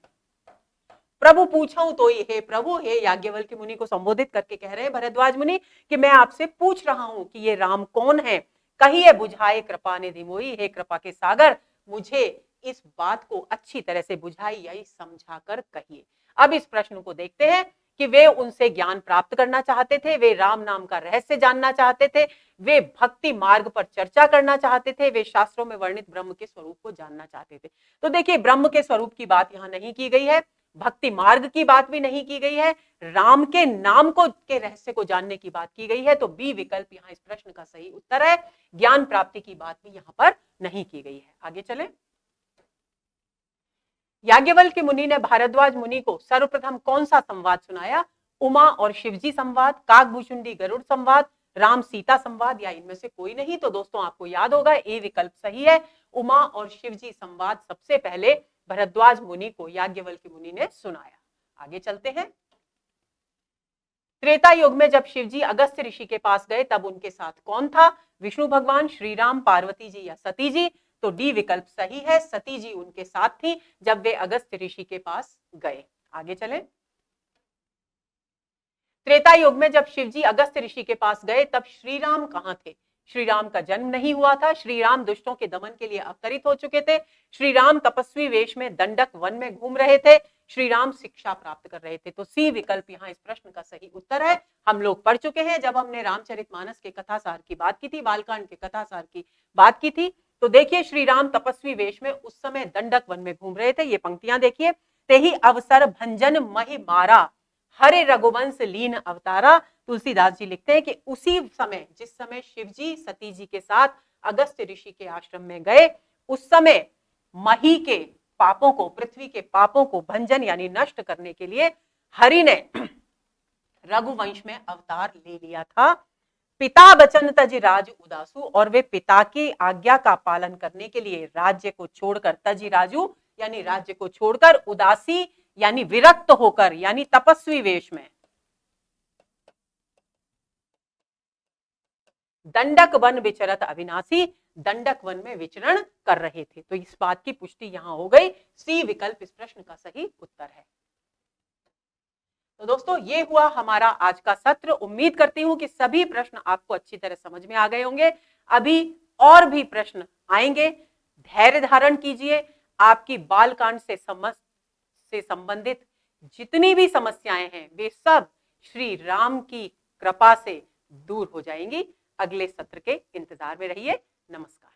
प्रभु पूछा तो ये, हे प्रभु, हे याज्ञवल्क्य मुनि को संबोधित करके कह रहे हैं भरद्वाज मुनि कि मैं आपसे पूछ रहा हूं कि ये राम कौन है? कहिए बुझाए कृपा निधि मोई, हे कृपा के सागर, मुझे इस बात को अच्छी तरह से बुझाई या समझा कर कहिए। अब इस प्रश्न को देखते हैं कि वे उनसे ज्ञान प्राप्त करना चाहते थे, वे राम नाम का रहस्य जानना चाहते थे, वे भक्ति मार्ग पर चर्चा करना चाहते थे, वे शास्त्रों में वर्णित ब्रह्म के स्वरूप को जानना चाहते थे। तो देखिए, ब्रह्म के स्वरूप की बात यहाँ नहीं की गई है, भक्ति मार्ग की बात भी नहीं की गई है, राम के नाम को के रहस्य को जानने की बात की गई है। तो बी विकल्प यहाँ इस प्रश्न का सही उत्तर है। ज्ञान प्राप्ति की बात भी यहाँ पर नहीं की गई है। आगे चलें। याज्ञवल्क्य मुनि ने भारद्वाज मुनि को सर्वप्रथम कौन सा संवाद सुनाया? उमा और शिवजी संवाद, काकभूषुंडी गरुड़ संवाद, राम सीता संवाद या इनमें से कोई नहीं? तो दोस्तों आपको याद होगा ए विकल्प सही है। उमा और शिवजी संवाद सबसे पहले भरद्वाज मुनि को याज्ञवल्क्य मुनि ने सुनाया। आगे चलते हैं। त्रेता युग में जब शिवजी अगस्त्य ऋषि के पास गए तब उनके साथ कौन था? विष्णु भगवान, श्री राम, पार्वती जी या सती जी? तो डी विकल्प सही है, सती जी उनके साथ थी जब वे अगस्त्य ऋषि के पास गए। आगे चलें। त्रेता युग में जब शिवजी अगस्त्य ऋषि के पास गए तब श्री राम कहां थे? श्री राम का जन्म नहीं हुआ था, श्री राम दुष्टों के दमन के लिए अवतरित हो चुके थे, श्री राम तपस्वी वेश में दंडक वन में घूम रहे थे, श्री राम शिक्षा प्राप्त कर रहे थे। तो सी विकल्प यहाँ इस प्रश्न का सही उत्तर है। हम लोग पढ़ चुके हैं जब हमने रामचरितमानस के कथासार की बात की थी, बालकांड के कथासार की बात की थी। तो देखिए, श्री राम तपस्वी वेश में उस समय दंडक वन में घूम रहे थे। ये पंक्तियां देखिए, ते ही अवसर भंजन महि मारा, हरे रघुवंश लीन अवतारा, तुलसीदास जी लिखते हैं कि उसी समय, जिस समय शिव जी सती जी के साथ अगस्त ऋषि के आश्रम में गए, उस समय मही के पापों को, पृथ्वी के पापों को भंजन यानी नष्ट करने के लिए हरि ने रघुवंश में अवतार ले लिया था। पिता बचन तज राज उदासु, और वे पिता की आज्ञा का पालन करने के लिए राज्य को छोड़कर, तजी राजू यानी राज्य को छोड़कर, उदासी यानी विरक्त होकर, यानी तपस्वी वेश में दंडक वन विचरत अविनाशी, दंडक वन में विचरण कर रहे थे। तो इस बात की पुष्टि यहां हो गई, सी विकल्प इस प्रश्न का सही उत्तर है। तो दोस्तों ये हुआ हमारा आज का सत्र। उम्मीद करती हूं कि सभी प्रश्न आपको अच्छी तरह समझ में आ गए होंगे। अभी और भी प्रश्न आएंगे, धैर्य धारण कीजिए। आपकी बालकांड से संबंधित जितनी भी समस्याएं हैं वे सब श्री राम की कृपा से दूर हो जाएंगी। अगले सत्र के इंतजार में रहिए। नमस्कार।